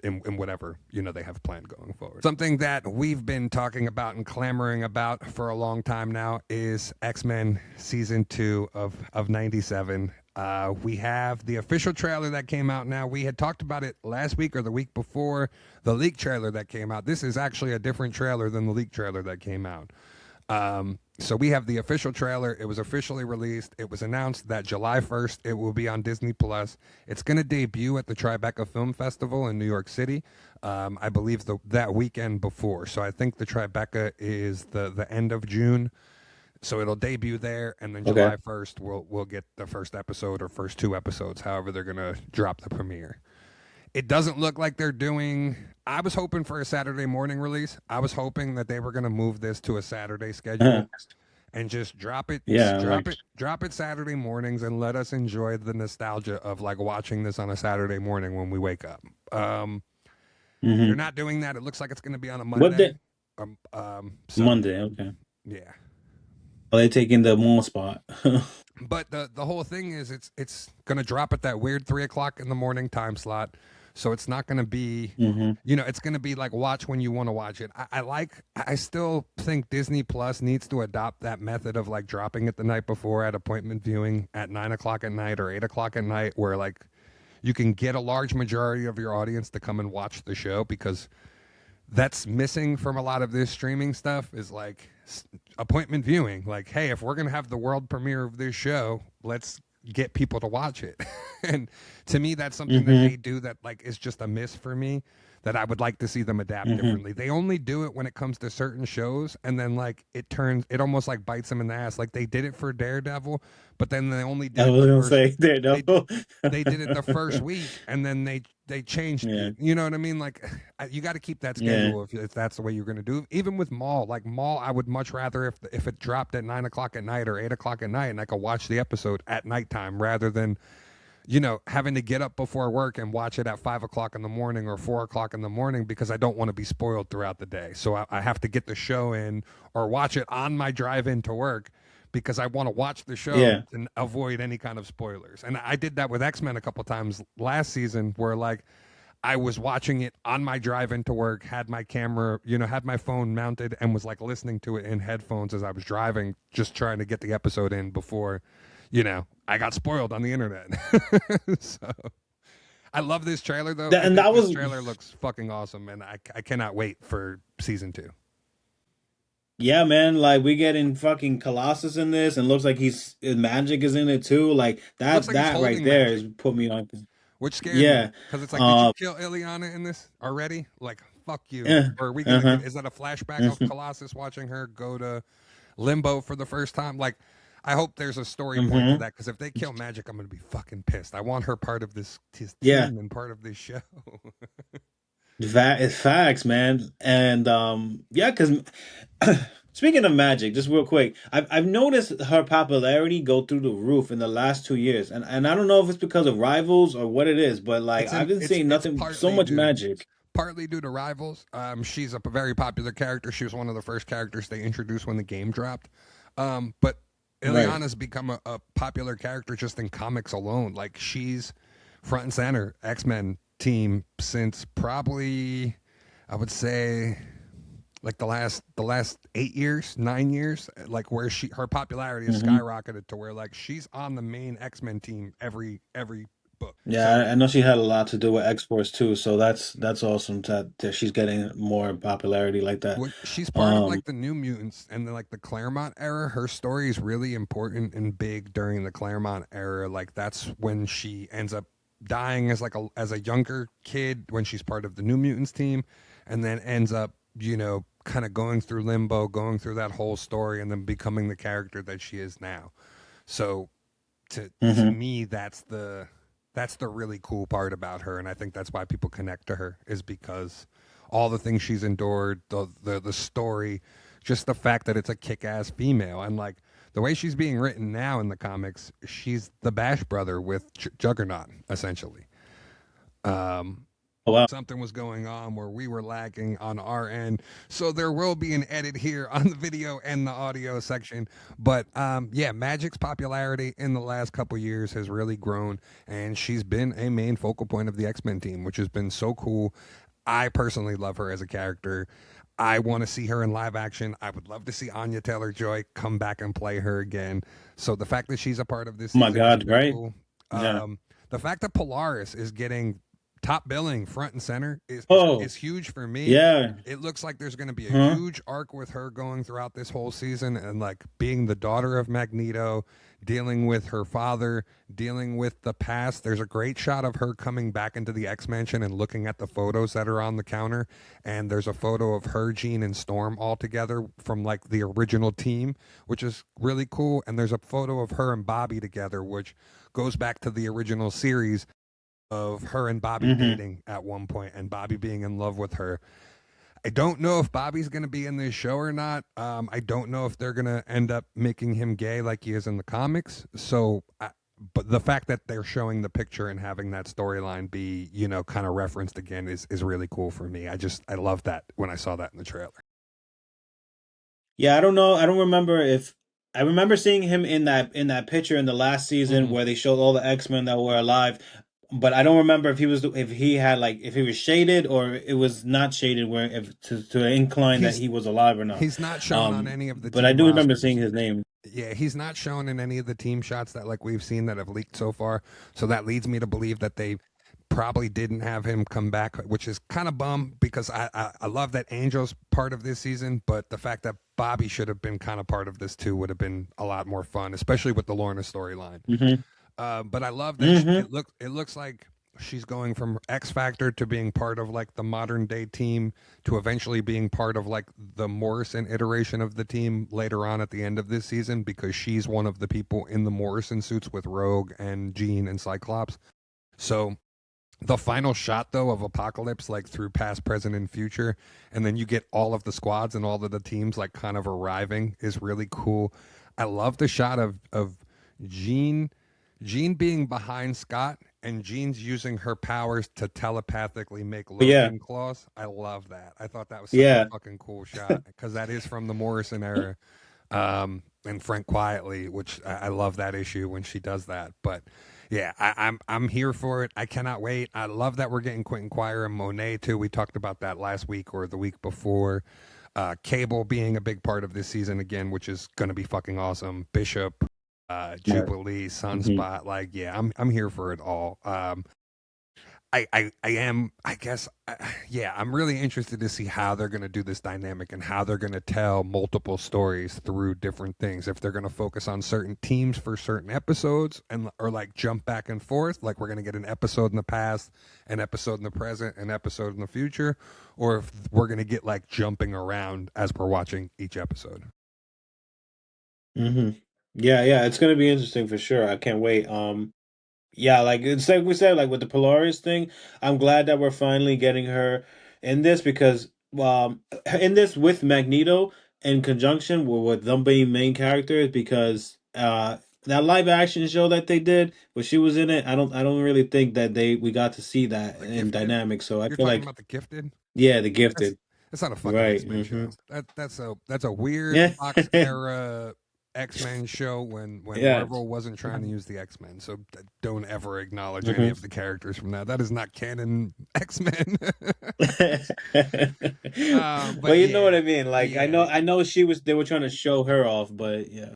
In whatever they have planned going forward. Something that we've been talking about and clamoring about for a long time now is X-Men season 2 of '97. We have the official trailer that came out now. We had talked about it last week or the week before. The leak trailer that came out. This is actually a different trailer than the leak trailer that came out. So we have the official trailer. It was officially released. It was announced that July 1st it will be on Disney Plus. It's going to debut at the Tribeca Film Festival in New York City. I believe that weekend before. So I think the Tribeca is the end of June. So it'll debut there, and then Okay. July 1st we'll get the first episode or first 2 episodes, however they're going to drop the premiere. It doesn't look like they're doing. I was hoping for a Saturday morning release. I was hoping that they were going to move this to a Saturday schedule and just drop it, Yeah. Like. drop it Saturday mornings, and let us enjoy the nostalgia of like watching this on a Saturday morning when we wake up. They're Mm-hmm. not doing that. It looks like it's going to be on a What Monday. day? So Monday. Okay. yeah. Are they taking the mall spot? But the whole thing is it's gonna drop at that weird 3 o'clock in the morning time slot. So it's not gonna be Mm-hmm. it's gonna be like watch when you want to watch it. I still think Disney Plus needs to adopt that method of like dropping it the night before at appointment viewing at 9 o'clock at night or 8 o'clock at night, where like you can get a large majority of your audience to come and watch the show, because that's missing from a lot of this streaming stuff is like appointment viewing. Like, hey, if we're going to have the world premiere of this show, let's get people to watch it. And to me, that's something that Mm-hmm. they do that like is just a miss for me, that I would like to see them adapt Mm-hmm. differently. They only do it when it comes to certain shows, and then like it almost like bites them in the ass. Like they did it for Daredevil, but then they only did I it was the gonna first say they Daredevil. they did it the first week, and then they changed. Yeah. You know what I mean? Like you got to keep that Yeah. schedule if that's the way you're going to do. Even with Maul, like Maul, I would much rather if it dropped at 9 o'clock at night or 8 o'clock at night, and I could watch the episode at nighttime rather than having to get up before work and watch it at 5 o'clock in the morning or 4 o'clock in the morning, because I don't want to be spoiled throughout the day. So I have to get the show in or watch it on my drive into work, because I want to watch the show Yeah. and avoid any kind of spoilers. And I did that with X-Men a couple times last season, where like I was watching it on my drive into work, had my camera, had my phone mounted, and was like listening to it in headphones as I was driving, just trying to get the episode in before, I got spoiled on the internet. So I love this trailer though. I And think that this was. trailer looks fucking awesome, and I cannot wait for season 2. Yeah, man, like we getting fucking Colossus in this, and looks like his magic is in it too. Like Looks that like he's that right holding there magic, is put me on. which scares me Yeah. because it's like, did you Uh. kill Ileana in this already? Like, fuck you. Yeah. Or are we gonna Uh-huh. get? Is that a flashback of Colossus watching her go to limbo for the first time? Like, I hope there's a story point to Mm-hmm. that, because if they kill Magic, I'm gonna be fucking pissed. I want her part of this Yeah. team and part of this show. That is facts, man. And yeah, because speaking of magic, just real quick, I've noticed her popularity go through the roof in the last 2 years, and I don't know if it's because of rivals or what it is, but like it's I've in been seeing it's nothing so much magic. partly due to Rivals. She's a very popular character. She was one of the first characters they introduced when the game dropped. But Right. Ileana's become a popular character just in comics alone. Like, she's front and center X-Men team since probably I would say like the last 8 years, 9 years, like where her popularity has Hmm. skyrocketed to where like she's on the main X-Men team every book. Yeah, So I know she had a lot to do with X-Force too, so that's awesome that she's getting more popularity like that. she's part of Um, like the New Mutants and then like the Claremont era. Her story is really important and big during the Claremont era. Like that's when she ends up dying as like a younger kid when she's part of the New Mutants team, and then ends up kind of going through limbo, going through that whole story, and then becoming the character that she is now. So to mhm. me, that's the really cool part about her, and I think that's why people connect to her is because all the things she's endured, the story, just the fact that it's a kick-ass female, and like the way she's being written now in the comics, she's the Bash brother with Juggernaut essentially. Um, Oh wow. Something was going on where we were lagging on our end. So there will be an edit here on the video and the audio section. But yeah, Magic's popularity in the last couple years has really grown, and she's been a main focal point of the X-Men team, which has been so cool. I personally love her as a character. I want to see her in live action. I would love to see Anya Taylor-Joy come back and play her again. So the fact that she's a part of this Oh my season is God, really right? cool. Yeah. The fact that Polaris is getting top billing front and center is is, Oh, is huge for me. yeah. It looks like there's going to be a Huh? huge arc with her going throughout this whole season and like being the daughter of Magneto, dealing with her father, dealing with the past. There's a great shot of her coming back into the X Mansion and looking at the photos that are on the counter. And there's a photo of her, Jean, and Storm all together from like the original team, which is really cool. And there's a photo of her and Bobby together, which goes back to the original series of her and Bobby Hmm. dating at one point and Bobby being in love with her. I don't know if Bobby's going to be in this show or not. I don't know if they're going to end up making him gay like he is in the comics. But the fact that they're showing the picture and having that storyline be, kind of referenced again is really cool for me. I love that when I saw that in the trailer. Yeah, I don't know. I don't remember if I remember seeing him in that picture in the last season Mm. where they showed all the X-Men that were alive, but I don't remember if he had like if he was shaded or it was not shaded where if to incline that He's he was alive or not. he's not shown on any of the But I team do remember seeing rosters. his name. Yeah, he's not shown in any of the team shots that like we've seen that have leaked so far. So that leads me to believe that they probably didn't have him come back, which is kind of bum because I love that Angel's part of this season, but the fact that Bobby should have been kind of part of this too would have been a lot more fun, especially with the Lorna storyline. Hmm. But I love that Hmm. it looks like she's going from X Factor to being part of like the modern day team to eventually being part of like the Morrison iteration of the team later on at the end of this season because she's one of the people in the Morrison suits with Rogue and Jean and Cyclops. So the final shot though of Apocalypse like through past, present, and future, and then you get all of the squads and all of the teams like kind of arriving is really cool. I love the shot of Jean Jean being behind Scott and Jean's using her powers to telepathically make Yeah, Logan claws. I love that. I thought that was such a yeah. fucking cool shot because that is from the Morrison era. And Frank Quietly, which I love that issue when she does that. But yeah, I'm here for it. I cannot wait. I love that we're getting Quentin Quire and Monet too. We talked about that last week or the week before. Cable being a big part of this season again, which is going to be fucking awesome. Bishop, Right. Jubilee, Hmm. Sunspot, like yeah, I'm here for it all. I am, I guess, yeah, I'm really interested to see how they're going to do this dynamic and how they're going to tell multiple stories through different things. If they're going to focus on certain teams for certain episodes and or like jump back and forth, like we're going to get an episode in the past, an episode in the present, an episode in the future, or if we're going to get like jumping around as we're watching each episode. Hmm. Yeah, yeah. It's gonna be interesting for sure. I can't wait. Yeah, like it's like we said, like with the Polaris thing, I'm glad that we're finally getting her in this because in this with Magneto in conjunction with them being main characters because that live action show that they did where she was in it, I don't really think that we got to see that The in Gifted? dynamic. So I You're feel talking like about The Gifted? yeah, the That's gifted. that's not a fucking Right. X Men Hmm. show. That's a weird Yeah. Fox era X-Men show when Yeah. Marvel wasn't trying to use the X-Men. So don't ever acknowledge any Hmm. of the characters from that. That is not canon X-Men. But But you know what yeah, I mean. Like yeah. I know she was. They were trying to show her off, but yeah.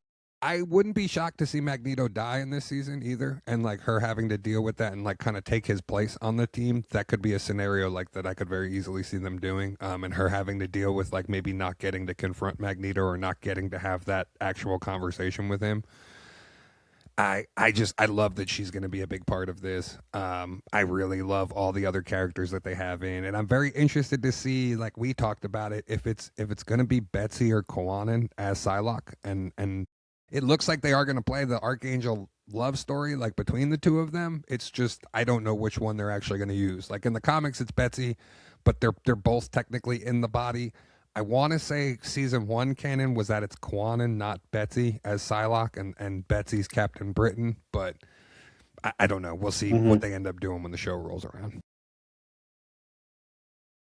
I wouldn't be shocked to see Magneto die in this season either, and like her having to deal with that and like kind of take his place on the team. That could be a scenario like that I could very easily see them doing. And her having to deal with like maybe not getting to confront Magneto or not getting to have that actual conversation with him. I love that she's going to be a big part of this. I really love all the other characters that they have in, and I'm very interested to see, like we talked about it, if it's going to be Betsy or Kawanin as Psylocke, and it looks like they are going to play the Archangel love story like between the two of them. It's just I don't know which one they're actually going to use. Like in the comics, it's Betsy, but they're both technically in the body. I want to say season one canon was that it's Kawanin, not Betsy, as Psylocke, and Betsy's Captain Britain. But I don't know. We'll see what Hmm. they end up doing when the show rolls around.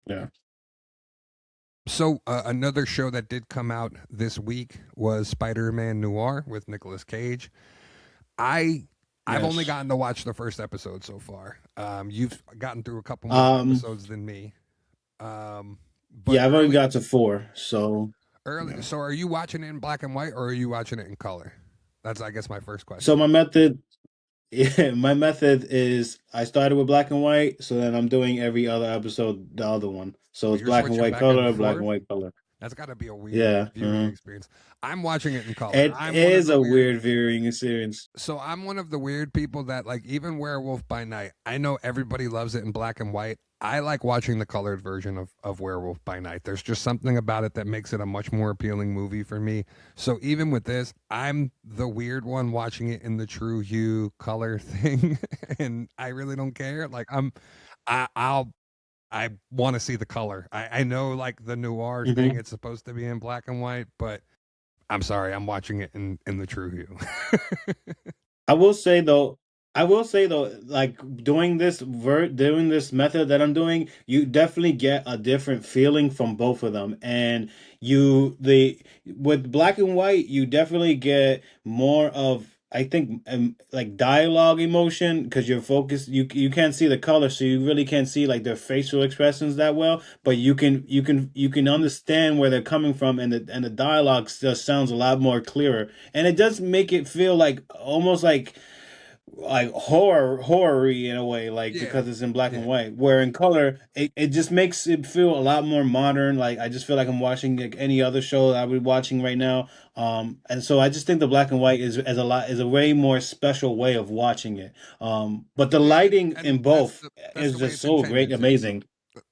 Yeah. So another show that did come out this week was Spider-Man Noir with Nicolas Cage. I I've only Yes. gotten to watch the first episode so far. You've gotten through a couple more Um. episodes than me. But Yeah, I've only got to four. So early. yeah. So are you watching it in black and white or are you watching it in color? That's I guess my first So question. my method. Yeah, my method is I started with black and white, so then I'm doing every other episode the other one. So Oh, it's you're black and switching white back and color, black and forth. white color. That's got to be a weird Yeah. viewing experience. I'm watching it in color. It I'm one of is the a weird. weird viewing experience. So I'm one of the weird people that like even Werewolf by Night. I know everybody loves it in black and white. I like watching the colored version of Werewolf by Night. There's just something about it that makes it a much more appealing movie for me. So even with this, I'm the weird one watching it in the true hue color thing, and I really don't care. Like I'll I want to see the color. I know like the noir thing, Hmm. it's supposed to be in black and white, but I'm sorry, I'm watching it in the true hue. I will say though, like doing this method that I'm doing, you definitely get a different feeling from both of them. And the with black and white, you definitely get more of I think like dialogue emotion because you're focused. You can't see the color, so you really can't see like their facial expressions that well. But you can understand where they're coming from, and the dialogue just sounds a lot more clearer, and it does make it feel like almost like horror-y in a way, like Yeah. because it's in black and Yeah. white. Where in color, it just makes it feel a lot more modern. Like I just feel like I'm watching like any other show that I would be watching right now. And so I just think the black and white is a way more special way of watching it. But the Yeah, lighting and in that's both the is way just it's so great, intended to. amazing.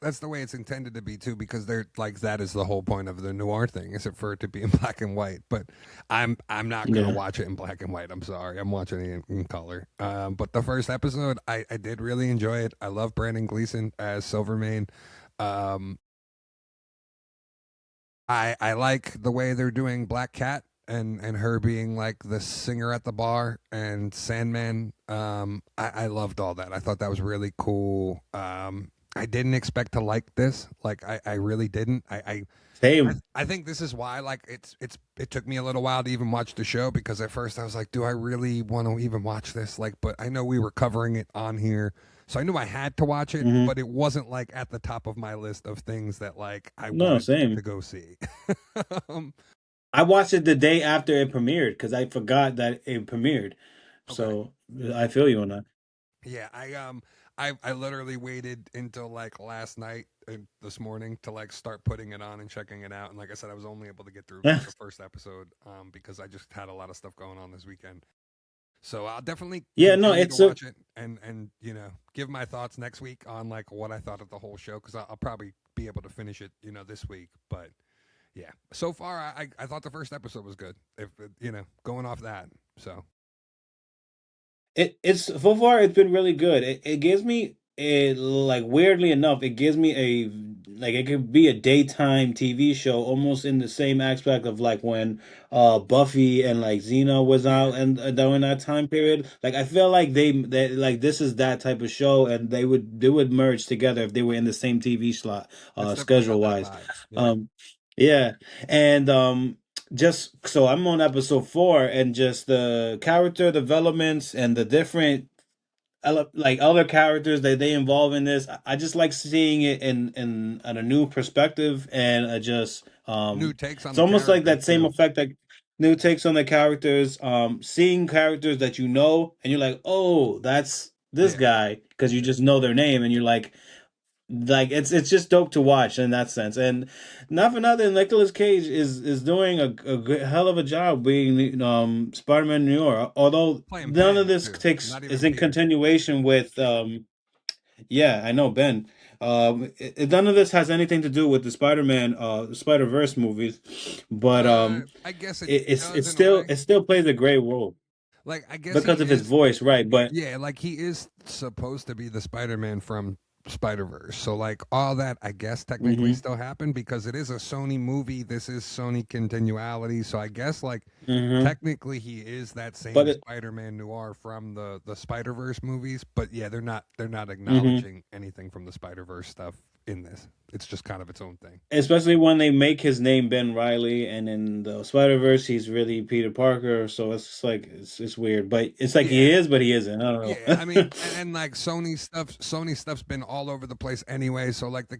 That's the way it's intended to be too, because they're like that is the whole point of the noir thing, is it for it to be in black and white. But I'm not gonna Yeah. watch it in black and white. I'm sorry, I'm watching it in color. But the first episode, I did really enjoy it. I love Brandon Gleeson as Silvermane. Um, I like the way they're doing Black Cat and her being like the singer at the bar and Sandman. I loved all that. I thought that was really cool. I didn't expect to like this. Like I really didn't. Same. I think this is why like it took me a little while to even watch the show, because at first I was like, do I really want to even watch this? Like, but I know we were covering it on here, so I knew I had to watch it, Hmm. but it wasn't like at the top of my list of things that like I No, wanted to same. go see. um, I watched it the day after it premiered because I forgot that it premiered. okay. So I feel you on that. Yeah, I literally waited until like last night and this morning to like start putting it on and checking it out. And like I said, I was only able to get through the first episode because I just had a lot of stuff going on this weekend. So I'll definitely Yeah, no, continue to it's a watch it and give my thoughts next week on like what I thought of the whole show, because I'll probably be able to finish it this week. But yeah, so far I thought the first episode was good. If going off that, so it's so far it's been really good. It gives me a like weirdly enough, it gives me a like it could be a daytime TV show almost in the same aspect of like when Buffy and like Xena was out yeah, and during that time period. Like I feel like they like this is that type of show and they would merge together if they were in the same TV slot it's definitely schedule got that wise. vibe. Yeah. Um yeah. And just so I'm on episode 4, and just the character developments and the different like other characters that they involve in this. I just like seeing it in a new perspective, and just New takes on it's the almost like characters that same too. effect, like new takes on the characters, seeing characters that you know, and you're like, oh, that's this Yeah, guy, because you just know their name, and you're like it's just dope to watch in that sense. And not for nothing, Nicolas Cage is doing a good, hell of a job being Spider-Man New York. Although playing none of Ben this too, takes not is even in Peter. continuation with yeah, I know Ben. None of this has anything to do with the Spider-Man Spider-Verse movies, but I guess it it, it's does it's in a still way. it still plays a great role Like I guess he because of his is. voice, right? But Yeah, like he is supposed to be the Spider-Man from Spider-Verse. So like all that I guess technically hmm still happened because it is a Sony movie. This is Sony continuality. So I guess like hmm technically he is that but same Spider-Man noir from the Spider-Verse movies, but yeah, they're not mhm. acknowledging anything from the Spider-Verse stuff in this. It's just kind of its own thing. Especially when they make his name Ben Riley, and in the Spider Verse he's really Peter Parker. So it's just like it's weird, but it's like he Yeah. is, but he isn't. I don't Yeah, I know. mean, and like Sony stuff's been all over the place anyway. So like the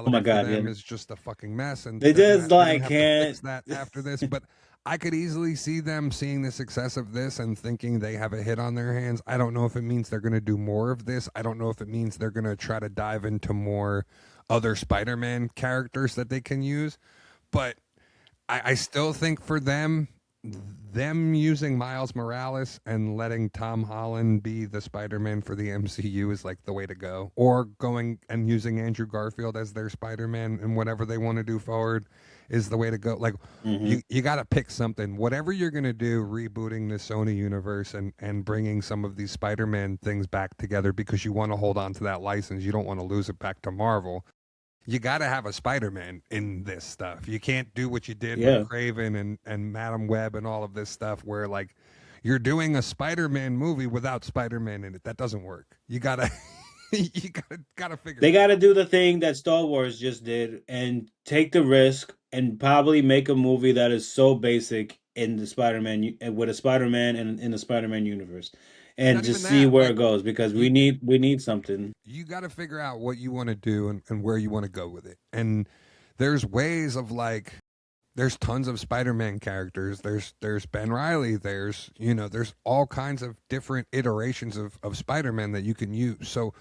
Oh my continuality for god, yeah, them is just a fucking mess, and they just they're gonna like have to fix can't. that after this. But I could easily see them seeing the success of this and thinking they have a hit on their hands. I don't know if it means they're gonna do more of this. I don't know if it means they're gonna try to dive into more other Spider-Man characters that they can use. But I still think for them using Miles Morales and letting Tom Holland be the Spider-Man for the MCU is like the way to go. Or going and using Andrew Garfield as their Spider-Man and whatever they want to do forward is the way to go. Like hmm you got to pick something. Whatever you're going to do rebooting the Sony universe and bringing some of these Spider-Man things back together because you want to hold on to that license. You don't want to lose it back to Marvel. You got to have a Spider-Man in this stuff. You can't do what you did with Yeah, Craven and Madam Web and all of this stuff where like you're doing a Spider-Man movie without Spider-Man in it. That doesn't work. You got to you got to figure they it got to out. do the thing that Star Wars just did and take the risk and probably make a movie that is so basic in the with a Spider-Man and in the Spider-Man universe, and Not even just see that. where Like it goes, because you we need something. you got to figure out what you want to do and where you want to go with it. And there's ways of like there's tons of Spider-Man characters. There's Ben Riley. There's all kinds of different iterations of Spider-Man that you can use. So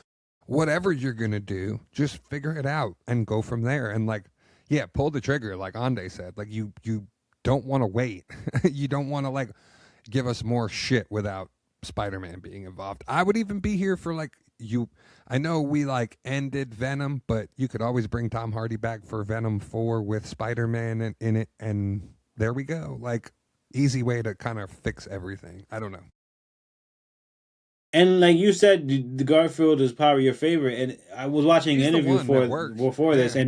whatever you're gonna do, just figure it out and go from there. And like, yeah, pull the trigger, like Ande said. Like you don't want to wait. You don't want to like give us more shit without Spider-Man being involved. I would even be here for like you. I know we like ended Venom, but you could always bring Tom Hardy back for Venom 4 with Spider-Man in it, and there we go. Like easy way to kind of fix everything. I don't know. And like you said, the Garfield is probably your favorite. And I was watching an He's the interview one that for works. before this, Yeah,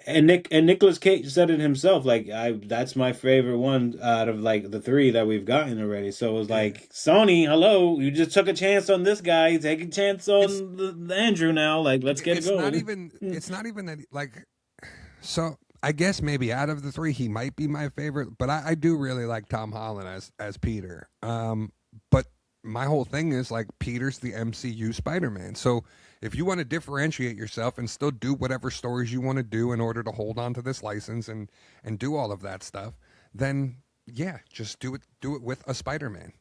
and Nicolas Cage said it himself. Like, I that's my favorite one out of like the three that we've gotten already. So it was yeah. like, Sony, hello, you just took a chance on this guy, take a chance It's on the Andrew now. Like, let's get it it's not going. even it's not even that like so I guess maybe out of the three he might be my favorite, but I do really like Tom Holland as Peter. But my whole thing is like Peter's the MCU Spider-Man. So if you want to differentiate yourself and still do whatever stories you want to do in order to hold on to this license and do all of that stuff, then yeah, just do it with a Spider-Man.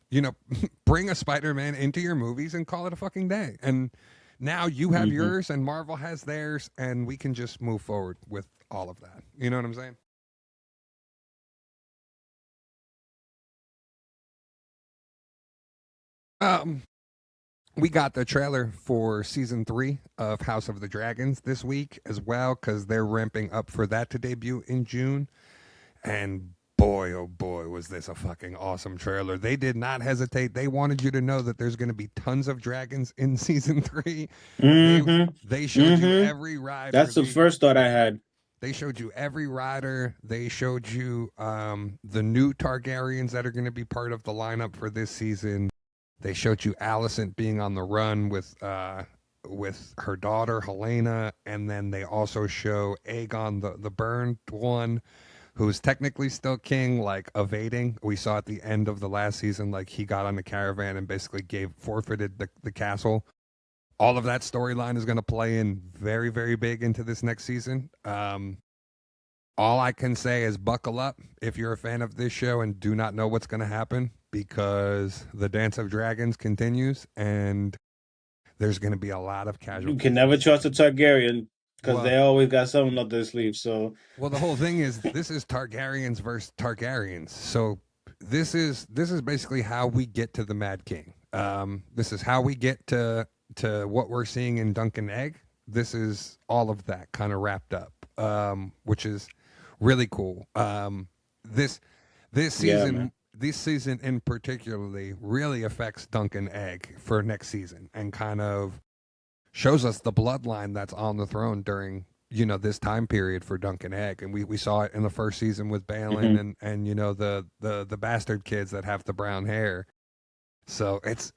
Bring a Spider-Man into your movies and call it a fucking day. And now you have hmm yours and Marvel has theirs, and we can just move forward with all of that. You know what I'm saying? Um, we got the trailer for season 3 of House of the Dragons this week as well, because they're ramping up for that to debut in June. And boy, oh boy, was this a fucking awesome trailer. They did not hesitate. They wanted you to know that there's going to be tons of dragons in season 3. They hmm they showed you hmm every rider. That's the first thought I had. They showed you every rider. They showed you the new Targaryens that are going to be part of the lineup for this season. They showed you Alicent being on the run with her daughter Helena, and then they also show Aegon the burned one. who's technically still king, like evading. We saw at the end of the last season, like he got on the caravan and basically forfeited the castle. All of that storyline is going to play in very, very big into this next season. All I can say is buckle up if you're a fan of this show and do not know what's going to happen, because the Dance of Dragons continues and there's going to be a lot of You can casualties never this trust a season. Targaryen because Well, they always got something up their sleeve. So well, the whole thing is this is Targaryens versus Targaryens. So this is basically how we get to the Mad King. This is how we get to what we're seeing in Duncan Egg. This is all of that kind of wrapped up, which is really cool. This this yeah, season man. this season in particularly really affects Duncan Egg for next season and kind of shows us the bloodline that's on the throne during this time period for Duncan Egg, and we saw it in the first season with Balin Hmm. and the bastard kids that have the brown hair. So it's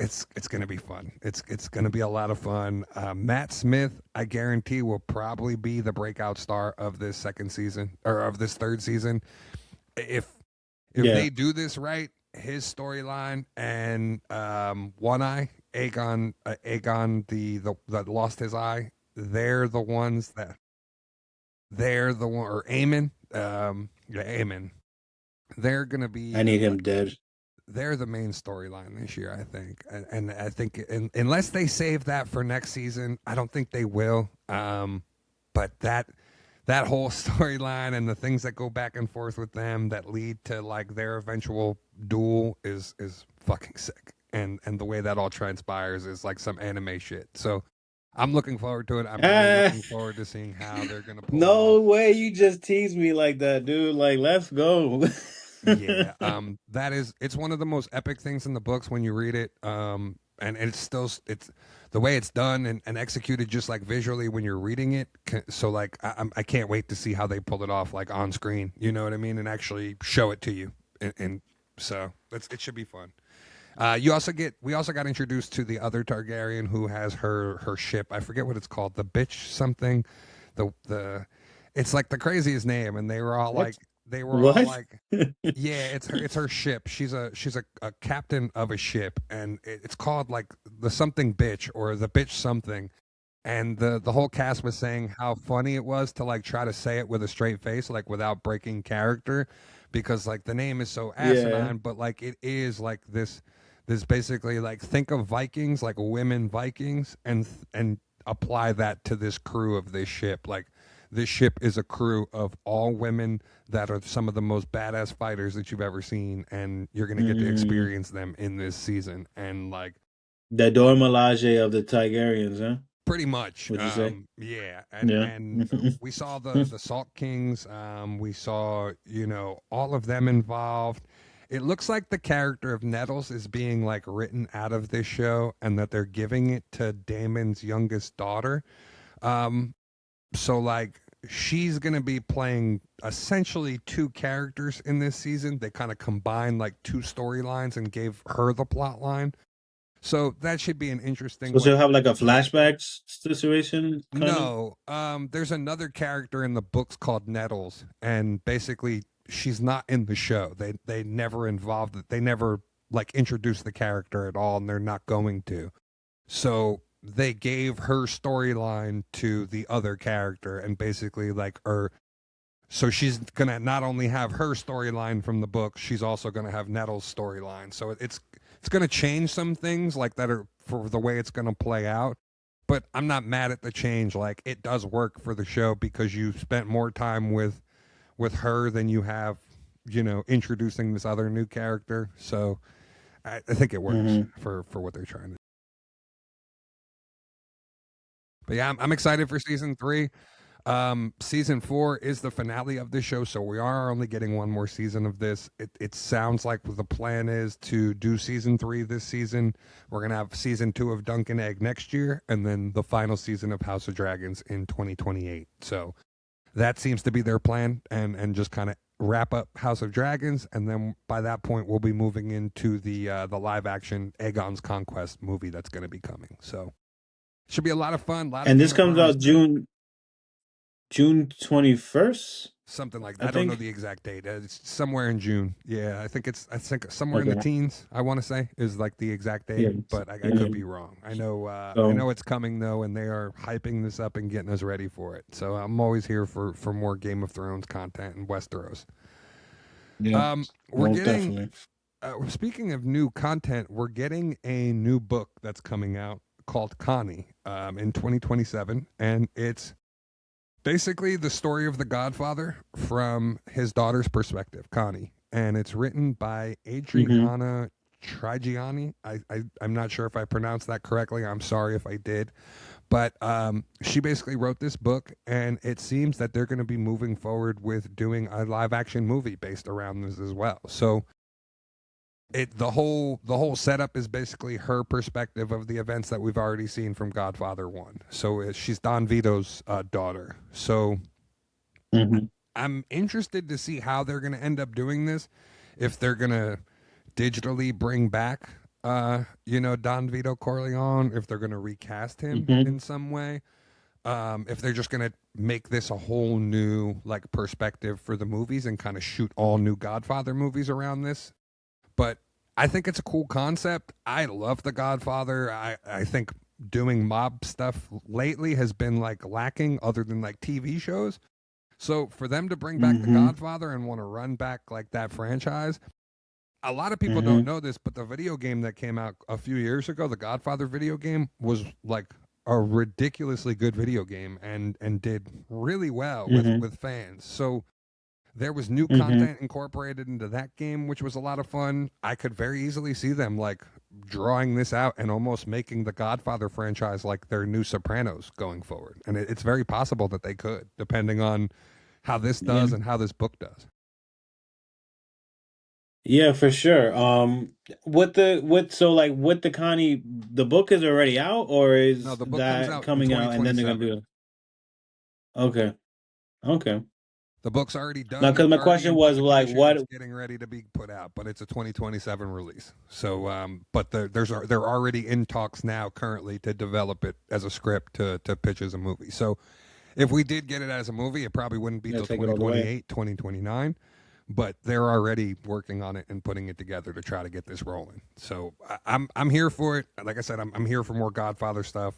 gonna be fun. It's gonna be a lot of fun. Matt Smith, I guarantee, will probably be the breakout star of this second season or of this third season. If if Yeah, they do this right, his storyline and One Eye Aegon the that lost his eye, they're the ones that they're the one or Aemon, yeah, Aemon. They're gonna I be need him dead. they're the main storyline this year, I think, and I think unless they save that for next season, I don't think they will. But that whole storyline and the things that go back and forth with them that lead to like their eventual duel is fucking sick, and the way that all transpires is like some anime shit. So I'm looking forward to it. I'm really Ah, looking forward to seeing how they're gonna pull it off. no way! You just teased me like that, dude. Like, let's go. Yeah, that is it's one of the most epic things in the books when you read it. And it's the way it's done and executed just like visually when you're reading it. So like I can't wait to see how they pull it off like on screen. You know what I mean? And actually show it to you. And so it should be fun. We also got introduced to the other Targaryen who has her ship. I forget what it's called. The bitch something. The it's like the craziest name, and What? they were all What? like yeah, it's her ship. She's a captain of a ship, and it's called like the something bitch or the bitch something. And the whole cast was saying how funny it was to like try to say it with a straight face, like without breaking character, because like the name is so Yeah. asinine, but like it is like this basically like think of Vikings, like women Vikings, and apply that to this crew of this ship. Like this ship is a crew of all women that are some of the most badass fighters that you've ever seen, and you're gonna get to Mm, experience them in this season. And like the Dora Milaje of the Tigerians, huh? pretty much, Would you say? yeah, Yeah. and we saw the Salt Kings. We saw all of them involved. It looks like the character of Nettles is being like written out of this show, and that they're giving it to Damon's youngest daughter. Um, so like she's gonna be playing essentially two characters in this season. They kind of combined like two storylines and gave her the plot line. So that should be an interesting So like she'll have like a juxtaposition. flashback situation, kind of. No, there's another character in the books called Nettles, and basically she's not in the show. They never involved it. They never like introduced the character at all, and they're not going to. So they gave her storyline to the other character, and basically like her. So she's gonna not only have her storyline from the book, she's also gonna have Nettles' storyline. So it's gonna change some things like that are for the way it's gonna play out. But I'm not mad at the change. Like it does work for the show because you spent more time with her than you have, introducing this other new character. So I think it works Hmm. for what they're trying to. But yeah, I'm excited for season 3. Season 4 is the finale of the show, so we are only getting one more season of this. It sounds like the plan is to do season 3 this season. We're gonna have season 2 of Dunkin' Egg next year, and then the final season of House of Dragons in 2028. So that seems to be their plan, and just kind of wrap up House of Dragons, and then by that point we'll be moving into the live action Aegon's Conquest movie that's going to be coming. So should be a lot of fun, a lot of And this Game of comes Thrones out stuff. June. June 21st, Something like that. I I don't know think. the exact date. It's somewhere in June. Yeah, I think somewhere in the Okay. teens. I want to say is like the exact date, Yeah. but I Yeah. could be wrong. I So know it's coming though, and they are hyping this up and getting us ready for it. So I'm always here for more Game of Thrones content and Westeros. yeah, We're most getting. definitely. Speaking of new content, we're getting a new book that's coming out called Connie in 2027, and it's basically the story of the Godfather from his daughter's perspective, Connie, and it's written by Hmm. Adriana Trigiani. I'm not sure if I pronounced that correctly. I'm sorry if I did, but she basically wrote this book, and it seems that they're going to be moving forward with doing a live action movie based around this as well. So the whole setup is basically her perspective of the events that we've already seen from Godfather 1. So she's Don Vito's daughter. So Hmm. I'm interested to see how they're going to end up doing this. If they're going to digitally bring back, Don Vito Corleone, if they're going to recast him Hmm. in some way, if they're just going to make this a whole new like perspective for the movies and kind of shoot all new Godfather movies around this. But I think it's a cool concept. I love The Godfather. I think doing mob stuff lately has been like lacking other than like TV shows. So for them to bring back The Hmm. Godfather and want to run back like that franchise, a lot of people don't Hmm. know this, but the video game that came out a few years ago, the Godfather video game, was like a ridiculously good video game and did really well Hmm. with fans. So there was new Hmm. content incorporated into that game, which was a lot of fun. I could very easily see them like drawing this out and almost making the Godfather franchise like their new Sopranos going forward. And it's very possible that they could, depending on how this Yeah. does and how this book does. Yeah, for sure. With the Connie, the book is already out, or No, is the book comes that out in coming out and then they're gonna 2027. do it? Okay. Okay. The book's already Now, done. because It's my already question in was like, publication. what? It's getting ready to be put out, but it's a 2027 release. So, but they're already in talks now currently to develop it as a script to pitch as a movie. So if we did get it as a movie, it probably wouldn't be Yeah, till take it all the way. 2028, 2029. But they're already working on it and putting it together to try to get this rolling. So I'm here for it. Like I said, I'm here for more Godfather stuff,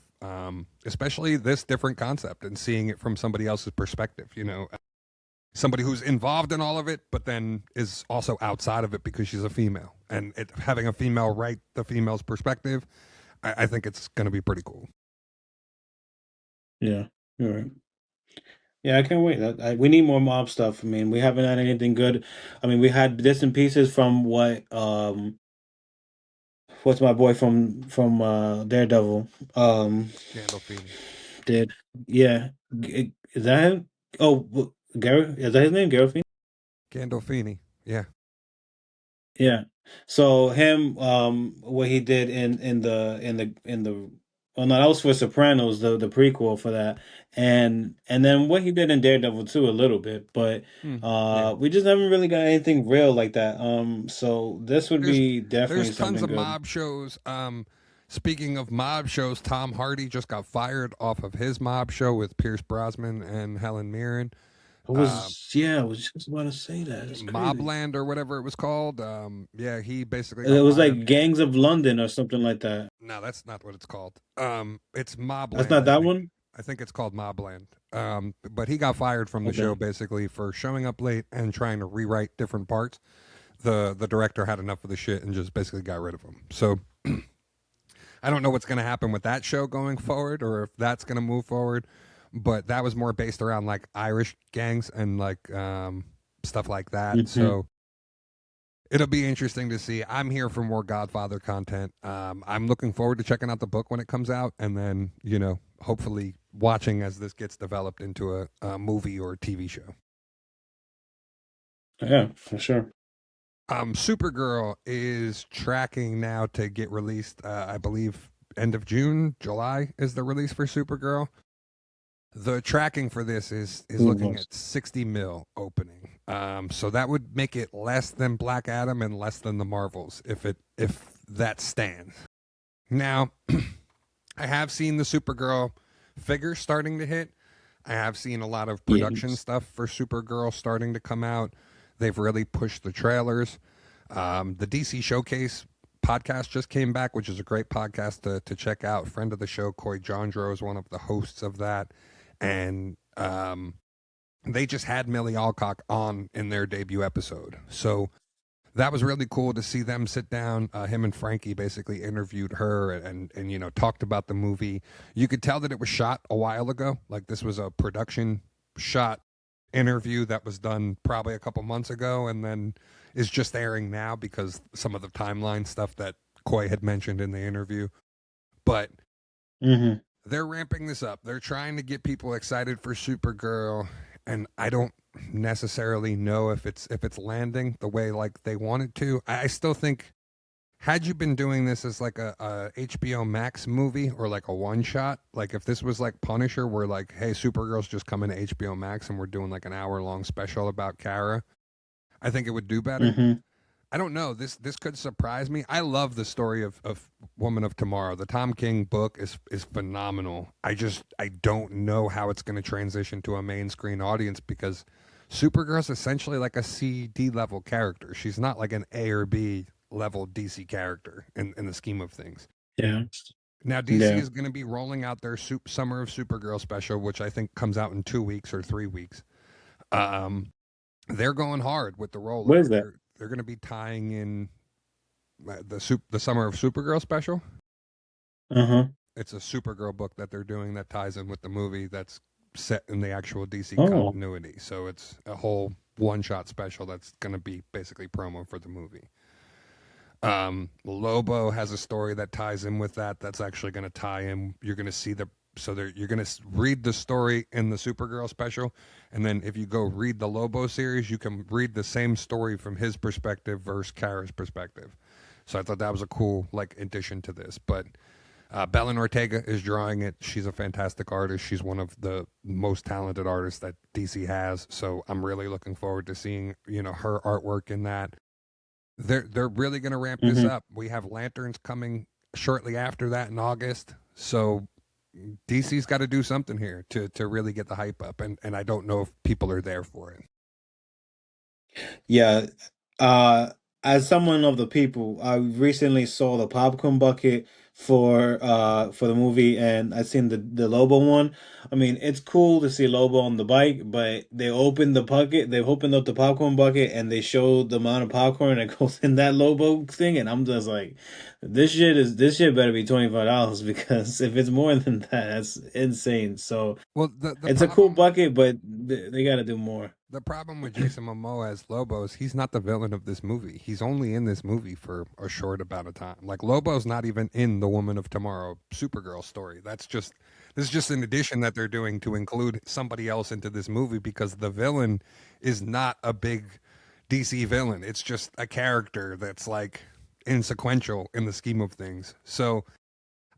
especially this different concept and seeing it from somebody else's perspective. Somebody who's involved in all of it, but then is also outside of it because she's a female, and having a female write the female's perspective, I think it's going to be pretty cool. Yeah. All right. Yeah, I can't wait. We need more mob stuff. I mean, we haven't had anything good. I mean, we had bits and pieces from what's my boy from Daredevil Gandolfini, did. Yeah. Is that him? Oh, Gary, is that his name? Gary? Gandolfini, yeah. Yeah. So him, what he did in the well, no, that was for Sopranos, the prequel for that, and then what he did in Daredevil too, a little bit, but Yeah. we just haven't really got anything real like that. So this would There's be there's definitely tons something of good. mob shows. Speaking of mob shows, Tom Hardy just got fired off of his mob show with Pierce Brosnan and Helen Mirren. Um, Yeah, I was just about to say that. It's crazy. Mobland or whatever it was called. Yeah, he basically It got was fired. like Gangs of London or something like that. No, that's not what it's called. It's That's Mobland, not I that think. one? I think it's called Mobland. But he got fired from the show Okay. basically for showing up late and trying to rewrite different parts. The director had enough of the shit and just basically got rid of him. So I don't know what's going to happen with that show going forward or if that's going to move forward. But that was more based around like Irish gangs and like stuff like that. Hmm. So it'll be interesting to see. I'm here for more Godfather content. I'm looking forward to checking out the book when it comes out, and then hopefully watching as this gets developed into a movie or a TV show. Yeah, for sure. Supergirl is tracking now to get released. I believe end of June, July is the release for Supergirl. The tracking for this is looking Mhm. at 60 mil opening. So that would make it less than Black Adam and less than the Marvels if that stands. Now, I have seen the Supergirl figures starting to hit. I have seen a lot of production Yes. stuff for Supergirl starting to come out. They've really pushed the trailers. The DC Showcase podcast just came back, which is a great podcast to check out. Friend of the show, Coy Jandro, is one of the hosts of that. And they just had Millie Alcock on in their debut episode. So that was really cool to see them sit down. Him and Frankie basically interviewed her and you know talked about the movie. You could tell that it was shot a while ago. Like this was a production shot interview that was done probably a couple months ago, and then is just airing now because some of the timeline stuff that Coy had mentioned in the interview. But Hmm. they're ramping this up. They're trying to get people excited for Supergirl, and I don't necessarily know if it's landing the way like they want it to. I still think had you been doing this as like a HBO Max movie or like a one shot, like if this was like Punisher, where like, hey, Supergirl's just coming to HBO Max and we're doing like an hour long special about Kara, I think it would do better. Hmm. I don't know. This could surprise me. I love the story of Woman of Tomorrow. The Tom King book is phenomenal. I don't know how it's going to transition to a main screen audience because Supergirl's essentially like a C D level character. She's not like an A or B level DC character in the scheme of things. Yeah. Now DC Yeah. is going to be rolling out their Summer of Supergirl special, which I think comes out in 2 weeks or 3 weeks. Um, they're going hard with the What is rollout. that? They're going to be tying in the Summer of Supergirl special. Uh-huh. It's a Supergirl book that they're doing that ties in with the movie that's set in the actual DC Oh. continuity. So it's a whole one shot special that's going to be basically promo for the movie. Lobo has a story that ties in with that. That's actually going to tie in. You're going to see the so there you're going to read the story in the Supergirl special, and then if you go read the Lobo series, you can read the same story from his perspective versus Kara's perspective. So I thought that was a cool like addition to this. But Belen Ortega is drawing it. She's a fantastic artist. She's one of the most talented artists that DC has. So I'm really looking forward to seeing her artwork in that. They're really going to ramp this Hmm. up. We have Lanterns coming shortly after that in August. So DC's got to do something here to really get the hype up, and I don't know if people are there for it. Yeah. Uh, as someone of the people, I recently saw the popcorn bucket for the movie, and I seen the Lobo one. I mean, it's cool to see Lobo on the bike, but they opened up the popcorn bucket, and they showed the amount of popcorn that goes in that Lobo thing, and I'm just like, this shit better be $25 because if it's more than that, that's insane. So Well, the it's a cool problem bucket, but they got to do more. the problem with Jason Momoa as Lobo is he's not the villain of this movie. He's only in this movie for a short amount of time. Like Lobo's not even in the Woman of Tomorrow Supergirl story. This is just an addition that they're doing to include somebody else into this movie because the villain is not a big DC villain. It's just a character that's like insequential in the scheme of things. So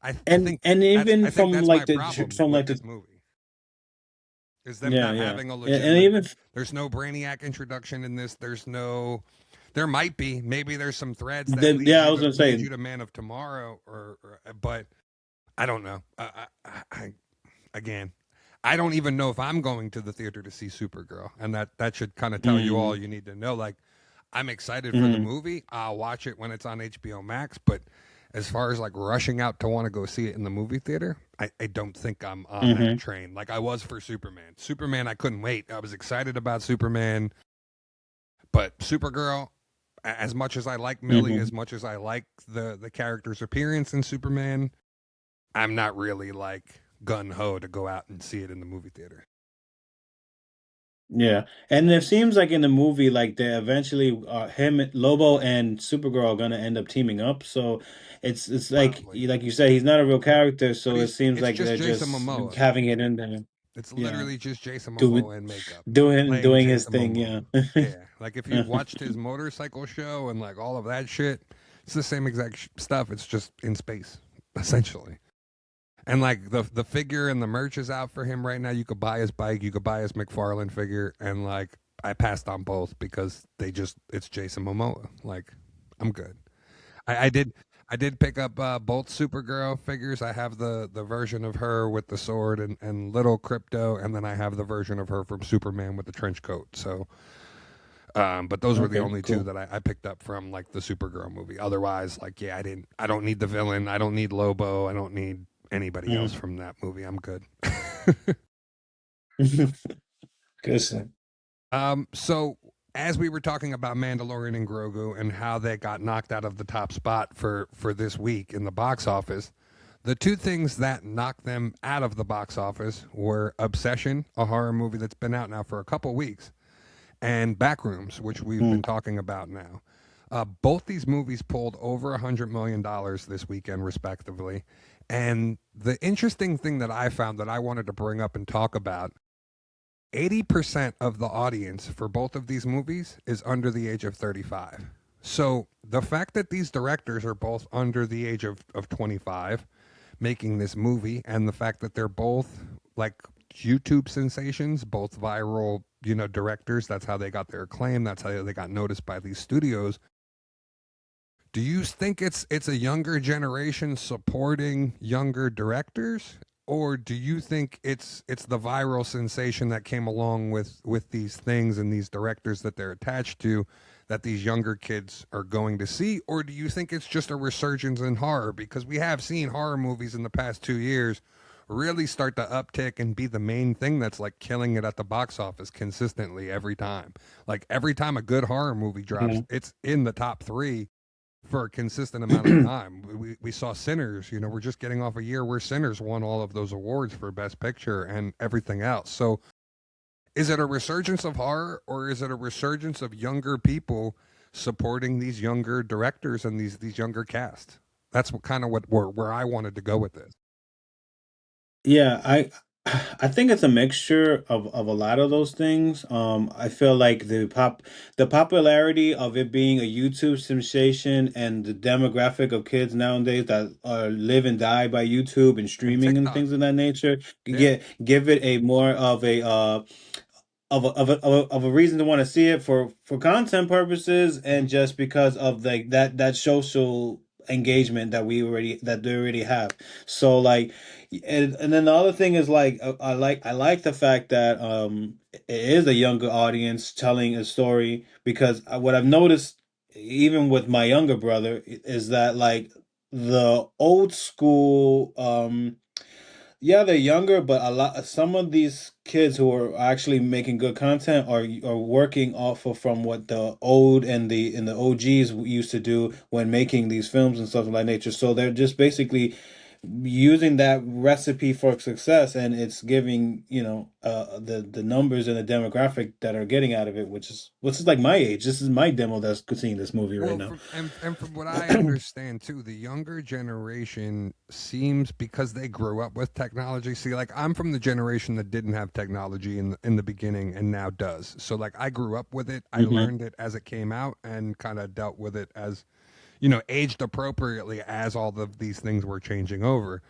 I think And even I think from that's my like problem with this movie is them yeah, not yeah. having a And legitimate. even There's no Brainiac introduction in this. There might be. Maybe there's some threads that yeah, I was gonna lead say you to Man of Tomorrow, but I don't know. Again, I don't even know if I'm going to the theater to see Supergirl, and that should kind of tell you all mm, you need to know. Like, I'm excited for the mm, movie. I'll watch it when it's on HBO Max, but as far as like rushing out to want to go see it in the movie theater, I don't think I'm on that hmm. train like I was for Superman. Superman, I couldn't wait. I was excited about Superman, but Supergirl, as much as I like Millie, Hmm. as much as I like the character's appearance in Superman, I'm not really like gun ho to go out and see it in the movie theater. Yeah, and it seems like in the movie, like they eventually, him, Lobo, and Supergirl are gonna end up teaming up. So it's Probably, like you said, he's not a real character. but So it seems it's like just they're Jason just Momoa. having it in there. It's Yeah, literally just Jason do it, Momoa in makeup playing doing his Jason thing. Momoa. Yeah. Yeah, like if you've watched his motorcycle show and like all of that shit, it's the same exact stuff. It's just in space, essentially. And like the figure and the merch is out for him right now. You could buy his bike, you could buy his McFarlane figure, and like I passed on both because it's Jason Momoa. Like I'm good. I did I did pick up both Supergirl figures. I have the version of her with the sword and little Crypto, and then I have the version of her from Superman with the trench coat. So, but those were the Okay, only two cool. that I picked up from like the Supergirl movie. Otherwise, like, yeah, I don't need the villain. I don't need Lobo. I don't need anybody else Mm. from that movie. I'm good. Good stuff. So as we were talking about Mandalorian and Grogu and how they got knocked out of the top spot for this week in the box office, the two things that knocked them out of the box office were Obsession, a horror movie that's been out now for a couple weeks, and Backrooms, which we've been Mm. talking about now. Both these movies pulled over $100 million this weekend, respectively. And the interesting thing that I found that I wanted to bring up and talk about, 80% of the audience for both of these movies is under the age of 35. So the fact that these directors are both under the age of 25 making this movie, and the fact that they're both like YouTube sensations, both viral, directors, that's how they got their acclaim, that's how they got noticed by these studios. Do you think it's a younger generation supporting younger directors, or do you think it's the viral sensation that came along with these things and these directors that they're attached to that these younger kids are going to see, or do you think it's just a resurgence in horror, because we have seen horror movies in the past 2 years really start to uptick and be the main thing that's like killing it at the box office consistently every time. Like every time a good horror movie drops, Mhm. it's in the top 3 for a consistent amount of time. We saw Sinners, we're just getting off a year where Sinners won all of those awards for Best Picture and everything else. So is it a resurgence of horror, or is it a resurgence of younger people supporting these younger directors and these younger cast? That's what kind of what where I wanted to go with this. Yeah, I think it's a mixture of a lot of those things. I feel like the popularity of it being a YouTube sensation and the demographic of kids nowadays that live and die by YouTube and And streaming and TikTok. things of that nature, Yeah. give it a more of a of a reason to want to see it for content purposes Mhm. and just because of like that social engagement that they already have. So like, and then the other thing is like I like the fact that it is a younger audience telling a story, because what I've noticed even with my younger brother is that like the old school yeah, they're younger, but a lot some of these kids who are actually making good content are working off of from what the old and the OGs used to do when making these films and stuff of that nature. So they're just basically using that recipe for success, and it's giving, the numbers and the demographic that are getting out of it, which is like my age. This is my demo that's seeing this movie right Well, now. from what I understand too, the younger generation seems, because they grew up with technology. See, like I'm from the generation that didn't have technology in the beginning and now does. So like I grew up with it. I Hmm. learned it as it came out and kind of dealt with it as, aged appropriately as all of these things were changing over.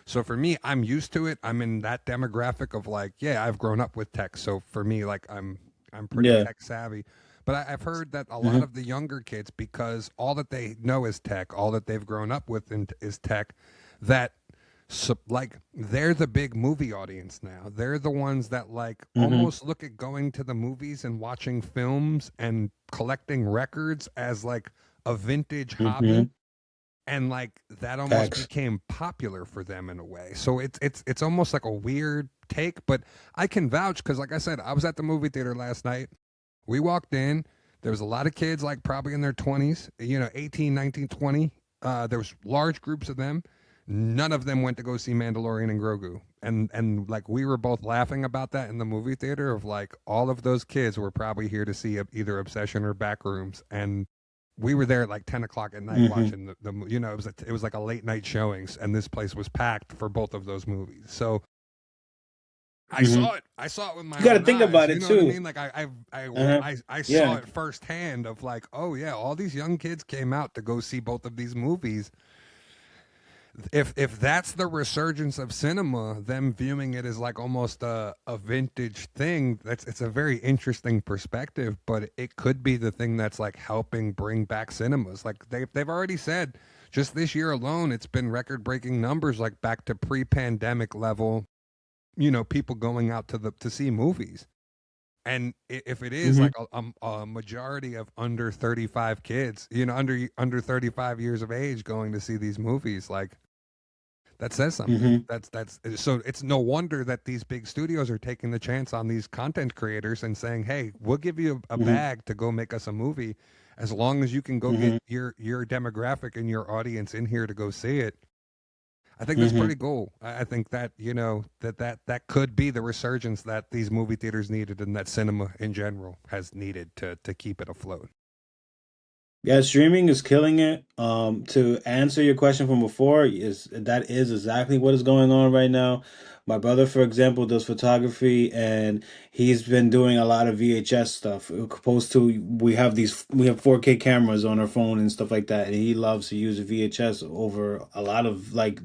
So for me, I'm used to it. I'm in that demographic of like, yeah, I've grown up with tech. So for me, like I'm pretty Yeah. tech savvy. But I've heard that a lot Hmm. of the younger kids, because all that they know is tech, all that they've grown up with is tech, that like they're the big movie audience now. They're the ones that like Hmm. almost look at going to the movies and watching films and collecting records as like a vintage hobby, Hmm. and like that almost Facts. became popular for them in a way. So it's almost like a weird take, but I can vouch because like I said, I was at the movie theater last night. We walked in, there was a lot of kids like probably in their 20s, 18, 19, 20. There was large groups of them. None of them went to go see Mandalorian and Grogu. And like we were both laughing about that in the movie theater of like all of those kids were probably here to see either Obsession or Backrooms, and we were there at like 10 o'clock at night Hmm. watching it was like a late night showings, and this place was packed for both of those movies. So Hmm. I saw it with my You got to own think eyes, about you it know what I too. mean? Like Uh-huh. I saw Yeah. it firsthand of like, oh yeah, all these young kids came out to go see both of these movies. If that's the resurgence of cinema, them viewing it as like almost a vintage thing, it's a very interesting perspective, but it could be the thing that's like helping bring back cinemas. Like they've already said just this year alone, it's been record breaking numbers, like back to pre-pandemic level, people going out to see movies. And if it is like Hmm. a majority of under 35 kids, under 35 years of age going to see these movies, like that says something. Hmm. That's so it's no wonder that these big studios are taking the chance on these content creators and saying, "Hey, we'll give you a Hmm. bag to go make us a movie as long as you can go get Hmm. your demographic and your audience in here to go see it." I think that's Hmm. pretty cool. I think that that could be the resurgence that these movie theaters needed and that cinema in general has needed to keep it afloat. Yeah, streaming is killing it. To answer your question from before, is exactly what is going on right now. My brother, for example, does photography, and he's been doing a lot of VHS stuff. Opposed to we have 4K cameras on our phone and stuff like that, and he loves to use VHS over a lot of like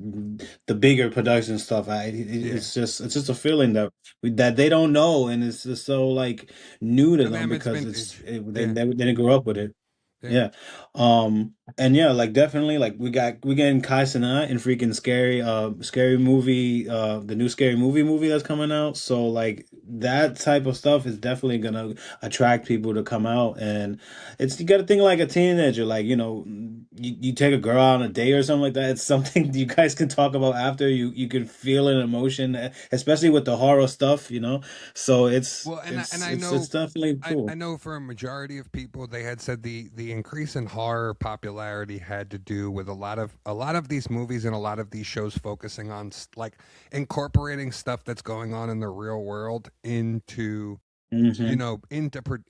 the bigger production stuff. Yeah, It's just a feeling that they don't know, and it's just so like new to for them them it's because vintage. they Yeah, never didn't grow up with it. yeah. Yeah. And yeah, like definitely like we getting Kai Cenat in freaking scary movie, the new scary movie that's coming out. So like that type of stuff is definitely gonna attract people to come out. And it's, you gotta think like a teenager, like, you take a girl out on a date or something like that. It's something you guys can talk about after. You can feel an emotion, especially with the horror stuff, you know. So Well, and I it's know, definitely I cool. know for a majority of people, they had said the increase in horror popularity had to do with a lot of these movies and a lot of these shows focusing on like incorporating stuff that's going on in the real world into Hmm.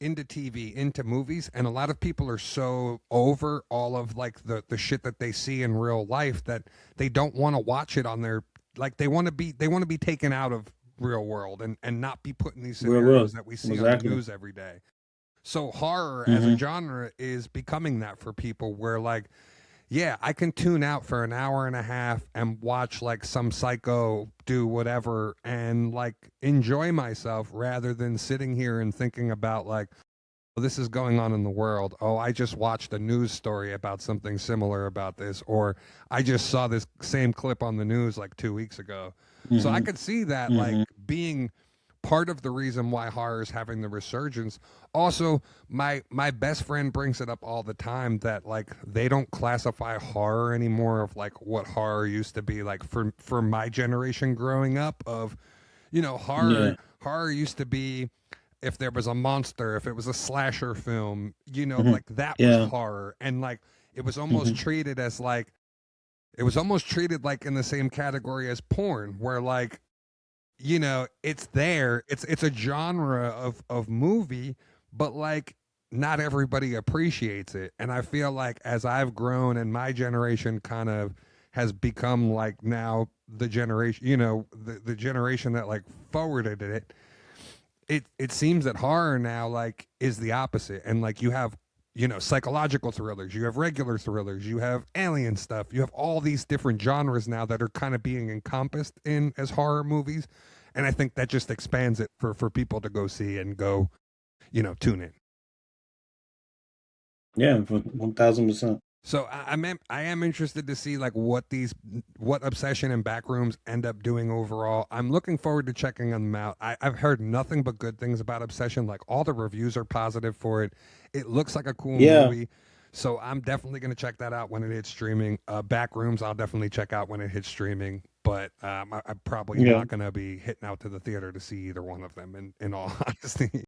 into TV, into movies, and a lot of people are so over all of like the shit that they see in real life that they don't want to watch it on their, like they want to be taken out of real world and not be put in these Real scenarios world. that we see on the Exactly. news every day. So horror as a Hmm. genre is becoming that for people where like, yeah, I can tune out for an hour and a half and watch like some psycho do whatever and like enjoy myself rather than sitting here and thinking about like, oh, this is going on in the world. Oh, I just watched a news story about something similar about this, or I just saw this same clip on the news like 2 weeks ago. So I Hmm. could see that like Hmm. being part of the reason why horror is having the resurgence. Also, my best friend brings it up all the time that like they don't classify horror anymore of like what horror used to be like for my generation growing up of, horror Yeah. horror used to be if there was a monster, if it was a slasher film, Hmm. like that was Yeah. horror. And like it was almost Hmm. treated as like it was almost treated like in the same category as porn, where like, it's there. It's a genre of movie, but like not everybody appreciates it. And I feel like as I've grown and my generation kind of has become like now the generation, the generation that like forwarded it, it seems that horror now like is the opposite. And like you have, psychological thrillers, you have regular thrillers, you have alien stuff, you have all these different genres now that are kind of being encompassed in as horror movies. And I think that just expands it for people to go see and go, tune in. Yeah. 1000%. So I am interested to see like what Obsession and Backrooms end up doing overall. I'm looking forward to checking them out. I've heard nothing but good things about Obsession. Like all the reviews are positive for it. It looks like a cool Yeah. movie. So I'm definitely going to check that out when it hits streaming. Backrooms I'll definitely check out when it hits streaming. But I'm probably Yeah. not going to be hitting out to the theater to see either one of them. In all honesty.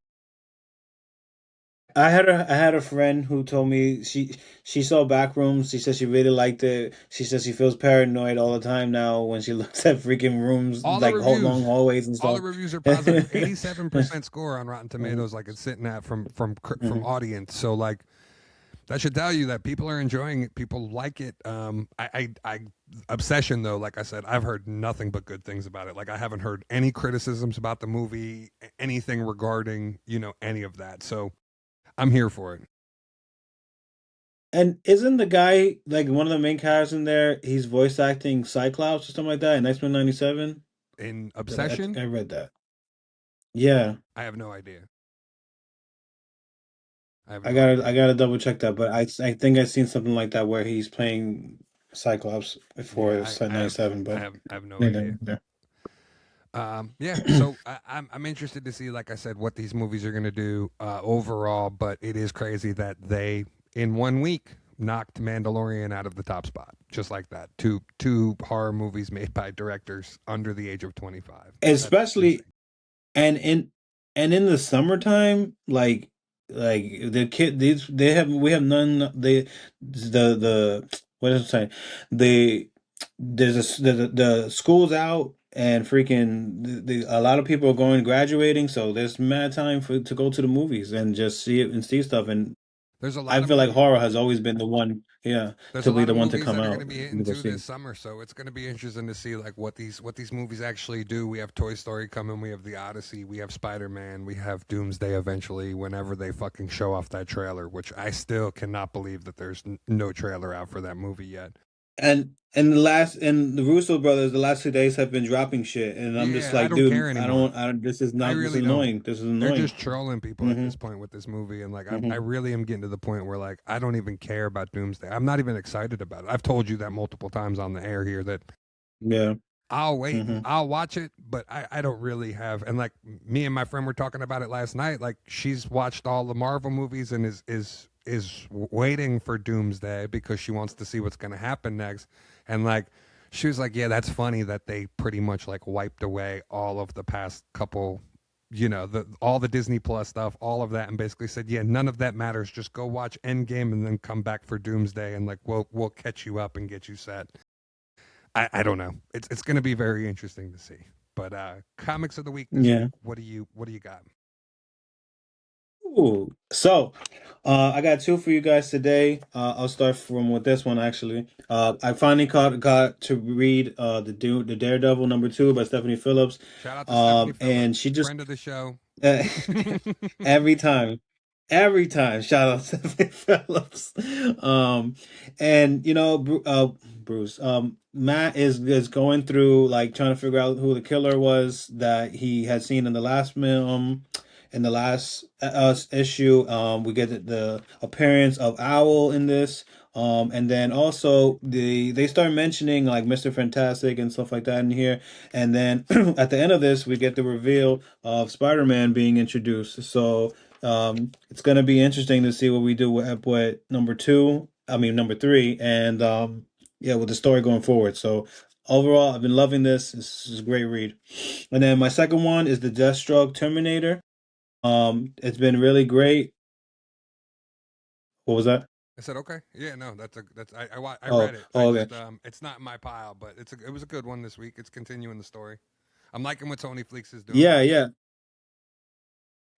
I had a friend who told me she saw Backrooms. She said she really liked it. She says she feels paranoid all the time now when she looks at freaking rooms, all the like whole long reviews hallways and all the stuff. reviews are positive. 87% score on Rotten Tomatoes, like it's sitting at from Mhm. audience. So like that should tell you that people are enjoying it, people like it. I Obsession though, like I said, I've heard nothing but good things about it. Like I haven't heard any criticisms about the movie, anything regarding, any of that. So I'm here for it. And isn't the guy like one of the main characters in there? He's voice acting Cyclops or something like that in X-Men 97. In I think Obsession, I read that. Yeah, I have no idea. I have I no gotta idea. double check that, but I think I've seen something like that where he's playing. Cyclops before it Yeah, was like 97, but I have no neither idea. there. Yeah, so I'm interested to see, like I said, what these movies are going to do overall. But it is crazy that they, in 1 week, knocked Mandalorian out of the top spot, just like that. Two horror movies made by directors under the age of 25. That's Especially insane. and in the summertime, like the kid these they have we have none the what is it saying? The the school's out and freaking a lot of people are going graduating, so there's mad time for to go to the movies and just see it and see stuff. And There's a I lot of feel like movie. horror has always been the one, yeah, There's a to be lot the of one to movies come that are going to out be and hitting go too see. this summer, so it's going to be interesting to see like what these movies actually do. We have Toy Story coming, we have The Odyssey, we have Spider-Man, we have Doomsday eventually. Whenever they fucking show off that trailer, which I still cannot believe that there's no trailer out for that movie yet. And the Russo brothers, the last 2 days have been dropping shit, and I'm just Yeah, I like, don't dude, care anymore. I this really is don't. annoying. This is They're annoying. just trolling people at Hmm. this point with this movie, and like I Hmm. really am getting to the point where like I don't even care about Doomsday. I'm not even excited about it. I've told you that multiple times on the air here that Yeah. I'll wait and Hmm. I'll watch it, but I don't really have. And like me and my friend were talking about it last night. Like she's watched all the Marvel movies and is waiting for Doomsday because she wants to see what's going to happen next. And like she was like, yeah, that's funny that they pretty much like wiped away all of the past couple. The all the Disney Plus stuff, all of that, and basically said, "Yeah, none of that matters. Just go watch Endgame and then come back for Doomsday, and like we'll catch you up and get you set." I don't know. It's going to be very interesting to see. But comics of the week this week. Yeah. What do you got? Ooh. So, I got two for you guys today. I'll start from with this one actually. I finally got to read the Daredevil #2 by Stephanie Phillips. Shout out to Stephanie And Phillips, she just friend of the show. uh, every time. Every time, shout out to Phillips. Um, and Bruce, Matt is going through like trying to figure out who the killer was that he had seen in the last issue. We get the appearance of Owl in this. And then also they start mentioning like Mr. Fantastic and stuff like that in here. And then at the end of this, we get the reveal of Spider-Man being introduced. So it's gonna be interesting to see what we do with #2. I mean #3, and yeah, with the story going forward. So overall, I've been loving this. This is a great read. And then my second one is the Deathstroke Terminator. It's been really great. What was that? I said okay. Yeah, no, that's I Oh, read it. I oh, just okay. it's not in my pile, but it was a good one this week. It's continuing the story. I'm liking what Tony Fleeks is doing. Yeah, yeah.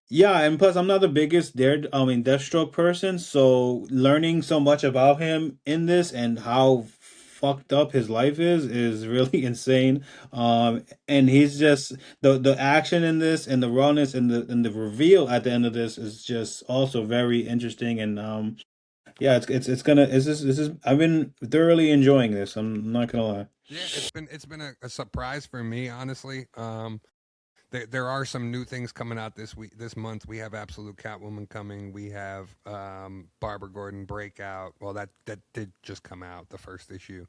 Yeah, and plus I'm not the biggest Deathstroke person, so learning so much about him in this and how fucked up his life is really insane. And he's just the action in this and the rawness and the reveal at the end of this is just also very interesting. And yeah, it's gonna this is I've been thoroughly enjoying this. I'm not gonna lie. Yeah, it's been a surprise for me, honestly. There are some new things coming out this month. We have Absolute Catwoman coming. We have Barbara Gordon Breakout. Well, that did just come out, the first issue.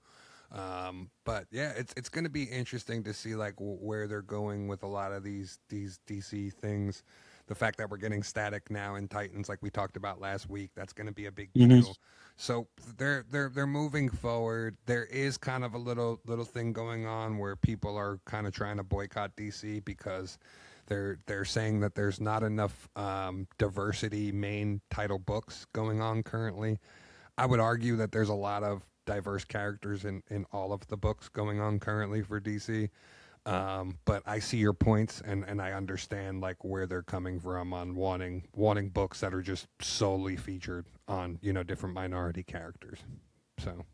But yeah, it's going to be interesting to see like where they're going with a lot of these DC things. The fact that we're getting Static now in Titans, like we talked about last week, that's going to be a big Hmm. deal. So they're moving forward. There is kind of a little thing going on where people are kind of trying to boycott DC because they're saying that there's not enough diversity main title books going on currently. I would argue that there's a lot of diverse characters in all of the books going on currently for DC. But I see your points and I understand like where they're coming from on wanting books that are just solely featured on different minority characters. So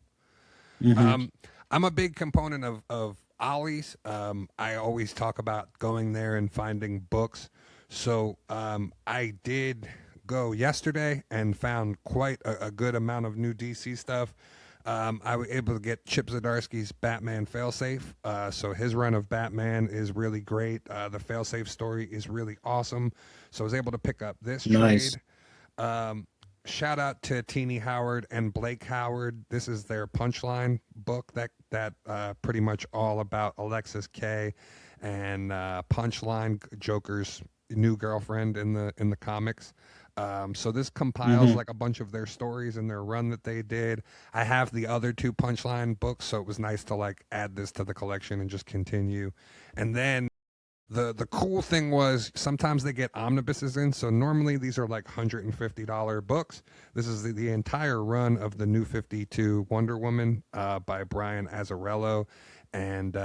Hmm. um, I'm a big component of Ollie's. I always talk about going there and finding books. So I did go yesterday and found quite a good amount of new DC stuff. I was able to get Chip Zdarsky's Batman Failsafe. So his run of Batman is really great. The Failsafe story is really awesome. So I was able to pick up this Nice. trade. Um, shout out to Teenie Howard and Blake Howard. This is their Punchline book that pretty much all about Alexis K and Punchline, Joker's new girlfriend in the comics. So this compiles Hmm. like a bunch of their stories and their run that they did. I have the other two Punchline books, so it was nice to like add this to the collection and just continue. And then the cool thing was sometimes they get omnibuses in. So normally these are like $150 books. This is the entire run of the New 52 Wonder Woman by Brian Azzarello. And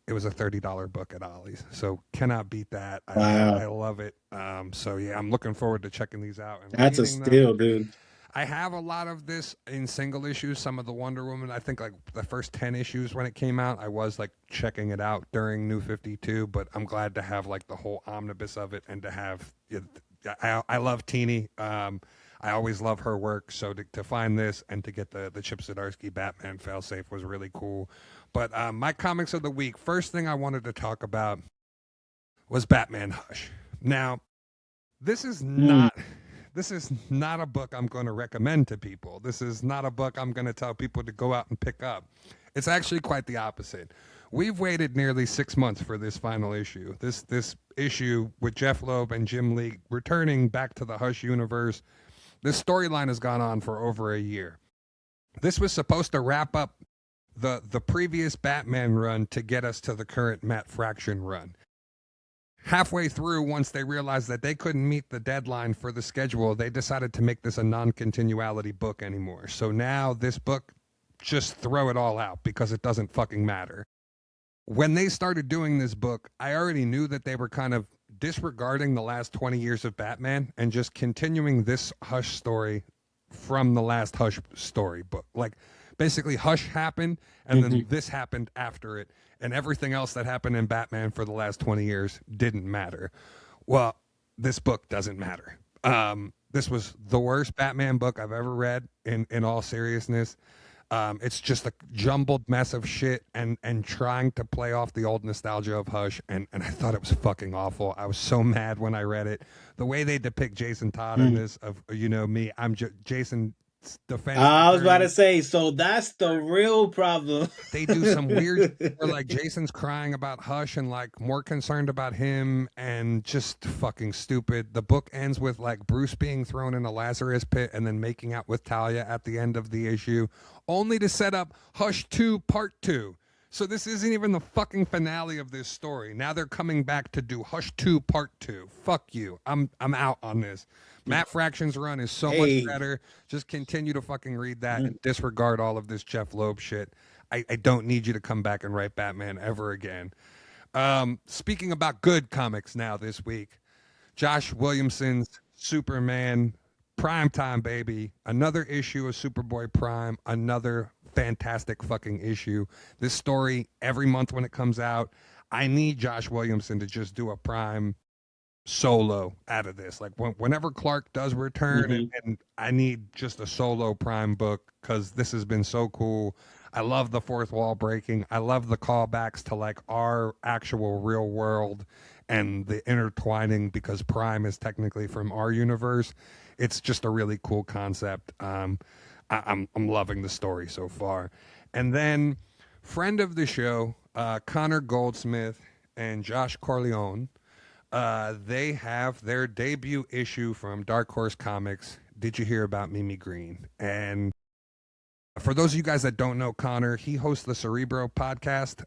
it was a $30 book at Ollie's. So cannot beat that. I Wow, love it. So yeah, I'm looking forward to checking these out and that's a reading them. steal, dude. I have a lot of this in single issues. Some of the Wonder Woman, I think like the first 10 issues when it came out, I was like checking it out during New 52, but I'm glad to have like the whole omnibus of it and to have. I love Teeny. I always love her work. So to find this and to get the Chip Zdarsky Batman failsafe was really cool. But my comics of the week, first thing I wanted to talk about was Batman Hush. Now, this is Mm. not this is not a book I'm going to recommend to people. This is not a book I'm going to tell people to go out and pick up. It's actually quite the opposite. We've waited nearly 6 months for this final issue. This issue with Jeff Loeb and Jim Lee returning back to the Hush universe. This storyline has gone on for over a year. This was supposed to wrap up the previous Batman run to get us to the current Matt Fraction run. Halfway through, once they realized that they couldn't meet the deadline for the schedule, they decided to make this a non-continuality book anymore. So now this book, just throw it all out because it doesn't fucking matter. When they started doing this book, I already knew that they were kind of disregarding the last 20 years of Batman and just continuing this Hush story from the last Hush story book. Like basically Hush happened and then Hmm. this happened after it, and everything else that happened in Batman for the last 20 years didn't matter. Well, this book doesn't matter. This was the worst Batman book I've ever read in all seriousness. It's just a jumbled mess of shit and trying to play off the old nostalgia of Hush, and I thought it was fucking awful. I was so mad when I read it. The way they depict Jason Todd in this, of me, Jason defense I was about to attorney. say, so that's the real problem. They do some weird shit where like Jason's crying about Hush and like more concerned about him and just fucking stupid. The book ends with like Bruce being thrown in a Lazarus pit and then making out with Talia at the end of the issue, only to set up Hush 2 Part 2. So this isn't even the fucking finale of this story. Now they're coming back to do Hush 2 Part 2. Fuck you. I'm out on this. Matt Fraction's run is so much Hey. better. Just continue to fucking read that and disregard all of this Jeff Loeb shit. I don't need you to come back and write Batman ever again. Speaking about good comics now this week, Josh Williamson's Superman Primetime Baby, another issue of Superboy Prime, another fantastic fucking issue. This story every month when it comes out, I need Josh Williamson to just do a Prime solo out of this. Like whenever Clark does return, Hmm. and I need just a solo Prime book because this has been so cool. I love the fourth wall breaking. I love the callbacks to like our actual real world and the intertwining because Prime is technically from our universe. It's just a really cool concept. I'm loving the story so far. And then friend of the show, Connor Goldsmith and Josh Corleone, they have their debut issue from Dark Horse Comics. Did you hear about Mimi Green? And for those of you guys that don't know Connor, he hosts the Cerebro podcast.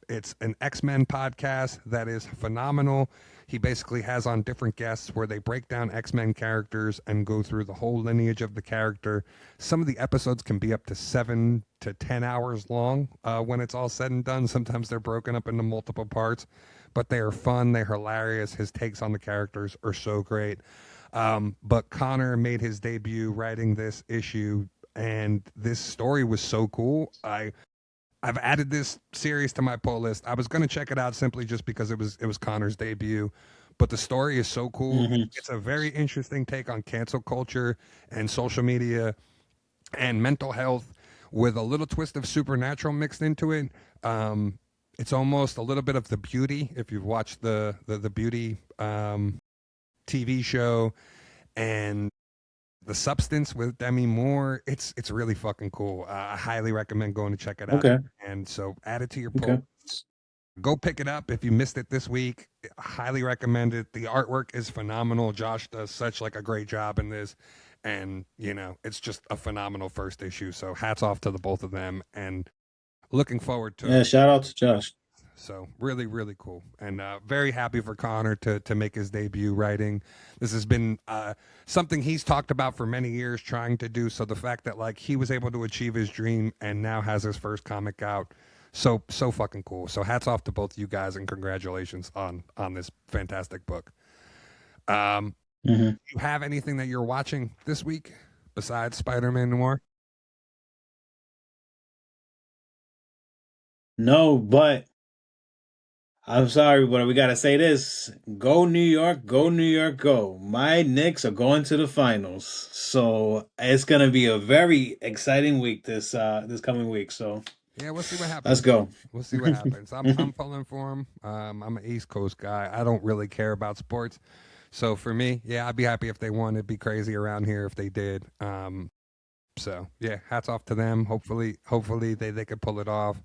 It's an X-Men podcast that is phenomenal. He basically has on different guests where they break down X-Men characters and go through the whole lineage of the character. Some of the episodes can be up to 7 to 10 hours long when it's all said and done. Sometimes they're broken up into multiple parts, but they are fun. They're hilarious. His takes on the characters are so great. But Connor made his debut writing this issue, and this story was so cool. I've added this series to my pull list. I was going to check it out simply just because it was Connor's debut, but the story is so cool. Hmm. It's a very interesting take on cancel culture and social media and mental health with a little twist of supernatural mixed into it. It's almost a little bit of The Beauty if you've watched the Beauty TV show, and The Substance with Demi Moore. It's really fucking cool. I highly recommend going to check it out. Okay. And so add it to your Okay. poll. Go pick it up if you missed it this week. Highly recommend it. The artwork is phenomenal. Josh does such like a great job in this, and it's just a phenomenal first issue. So hats off to the both of them, and looking forward Yeah. to. Shout out to Josh. So really, really cool, and very happy for Connor to make his debut writing. This has been something he's talked about for many years, trying to do. So the fact that like he was able to achieve his dream and now has his first comic out, so fucking cool. So hats off to both you guys and congratulations on this fantastic book. Hmm. You have anything that you're watching this week besides Spider-Man Noir? No, but I'm sorry, but we gotta say this. Go New York, go New York, go. My Knicks are going to the finals. So it's gonna be a very exciting week this coming week. So Yeah, we'll see what let's happens. go. We'll see what happens. I'm pulling for him. I'm an East Coast guy. I don't really care about sports, so for me, yeah, I'd be happy if they won. It'd be crazy around here if they did. So yeah, hats off to them. Hopefully they could pull it off.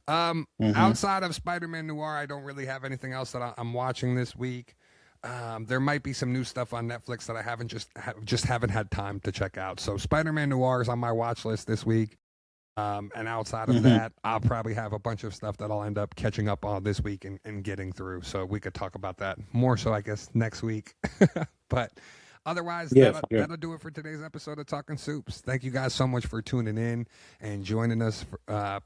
Hmm. Outside of Spider-Man Noir, I don't really have anything else that I'm watching this week. There might be some new stuff on Netflix that I haven't just haven't had time to check out. So Spider-Man Noir is on my watch list this week. And outside of Hmm. that, I'll probably have a bunch of stuff that I'll end up catching up on this week and getting through. So we could talk about that more so, I guess, next week. But otherwise, Yeah, for sure. that'll do it for today's episode of Talking Soups. Thank you guys so much for tuning in and joining us.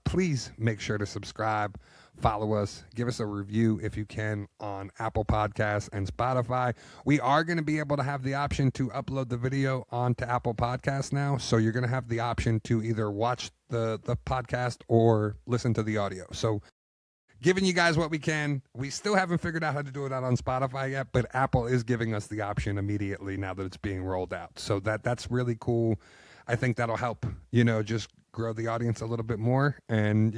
Please make sure to subscribe, follow us, give us a review if you can on Apple Podcasts and Spotify. We are going to be able to have the option to upload the video onto Apple Podcasts now. So you're going to have the option to either watch the podcast or listen to the audio. So giving you guys what we can. We still haven't figured out how to do it out on Spotify yet, but Apple is giving us the option immediately now that it's being rolled out. So that's really cool. I think that'll help, just grow the audience a little bit more. And,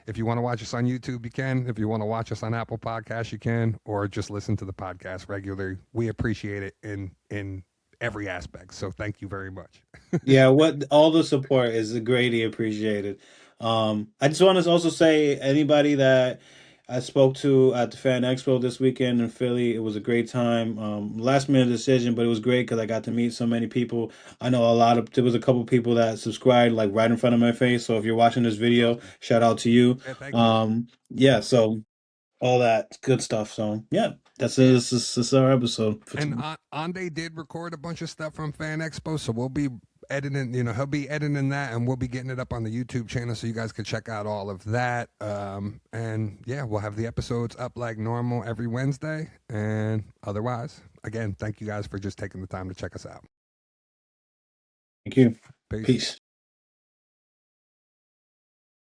if you want to watch us on YouTube, you can. If you want to watch us on Apple Podcasts, you can, or just listen to the podcast regularly. We appreciate it in every aspect. So thank you very much. Yeah, what all the support is greatly appreciated. I just want to also say anybody that I spoke to at the Fan Expo this weekend in Philly, it was a great time. Last minute decision, but it was great because I got to meet so many people. I know there was a couple people that subscribed like right in front of my face. So if you're watching this That's video, awesome. shout out to you. Yeah, thank you. Yeah, so all that good stuff. So yeah, this is our episode for And today. Ande did record a bunch of stuff from Fan Expo, so we'll be editing. He'll be editing that, and we'll be getting it up on the YouTube channel, so you guys can check out all of that. And yeah, we'll have the episodes up like normal every Wednesday. And otherwise, again, thank you guys for just taking the time to check us out. Thank you. Peace. Peace.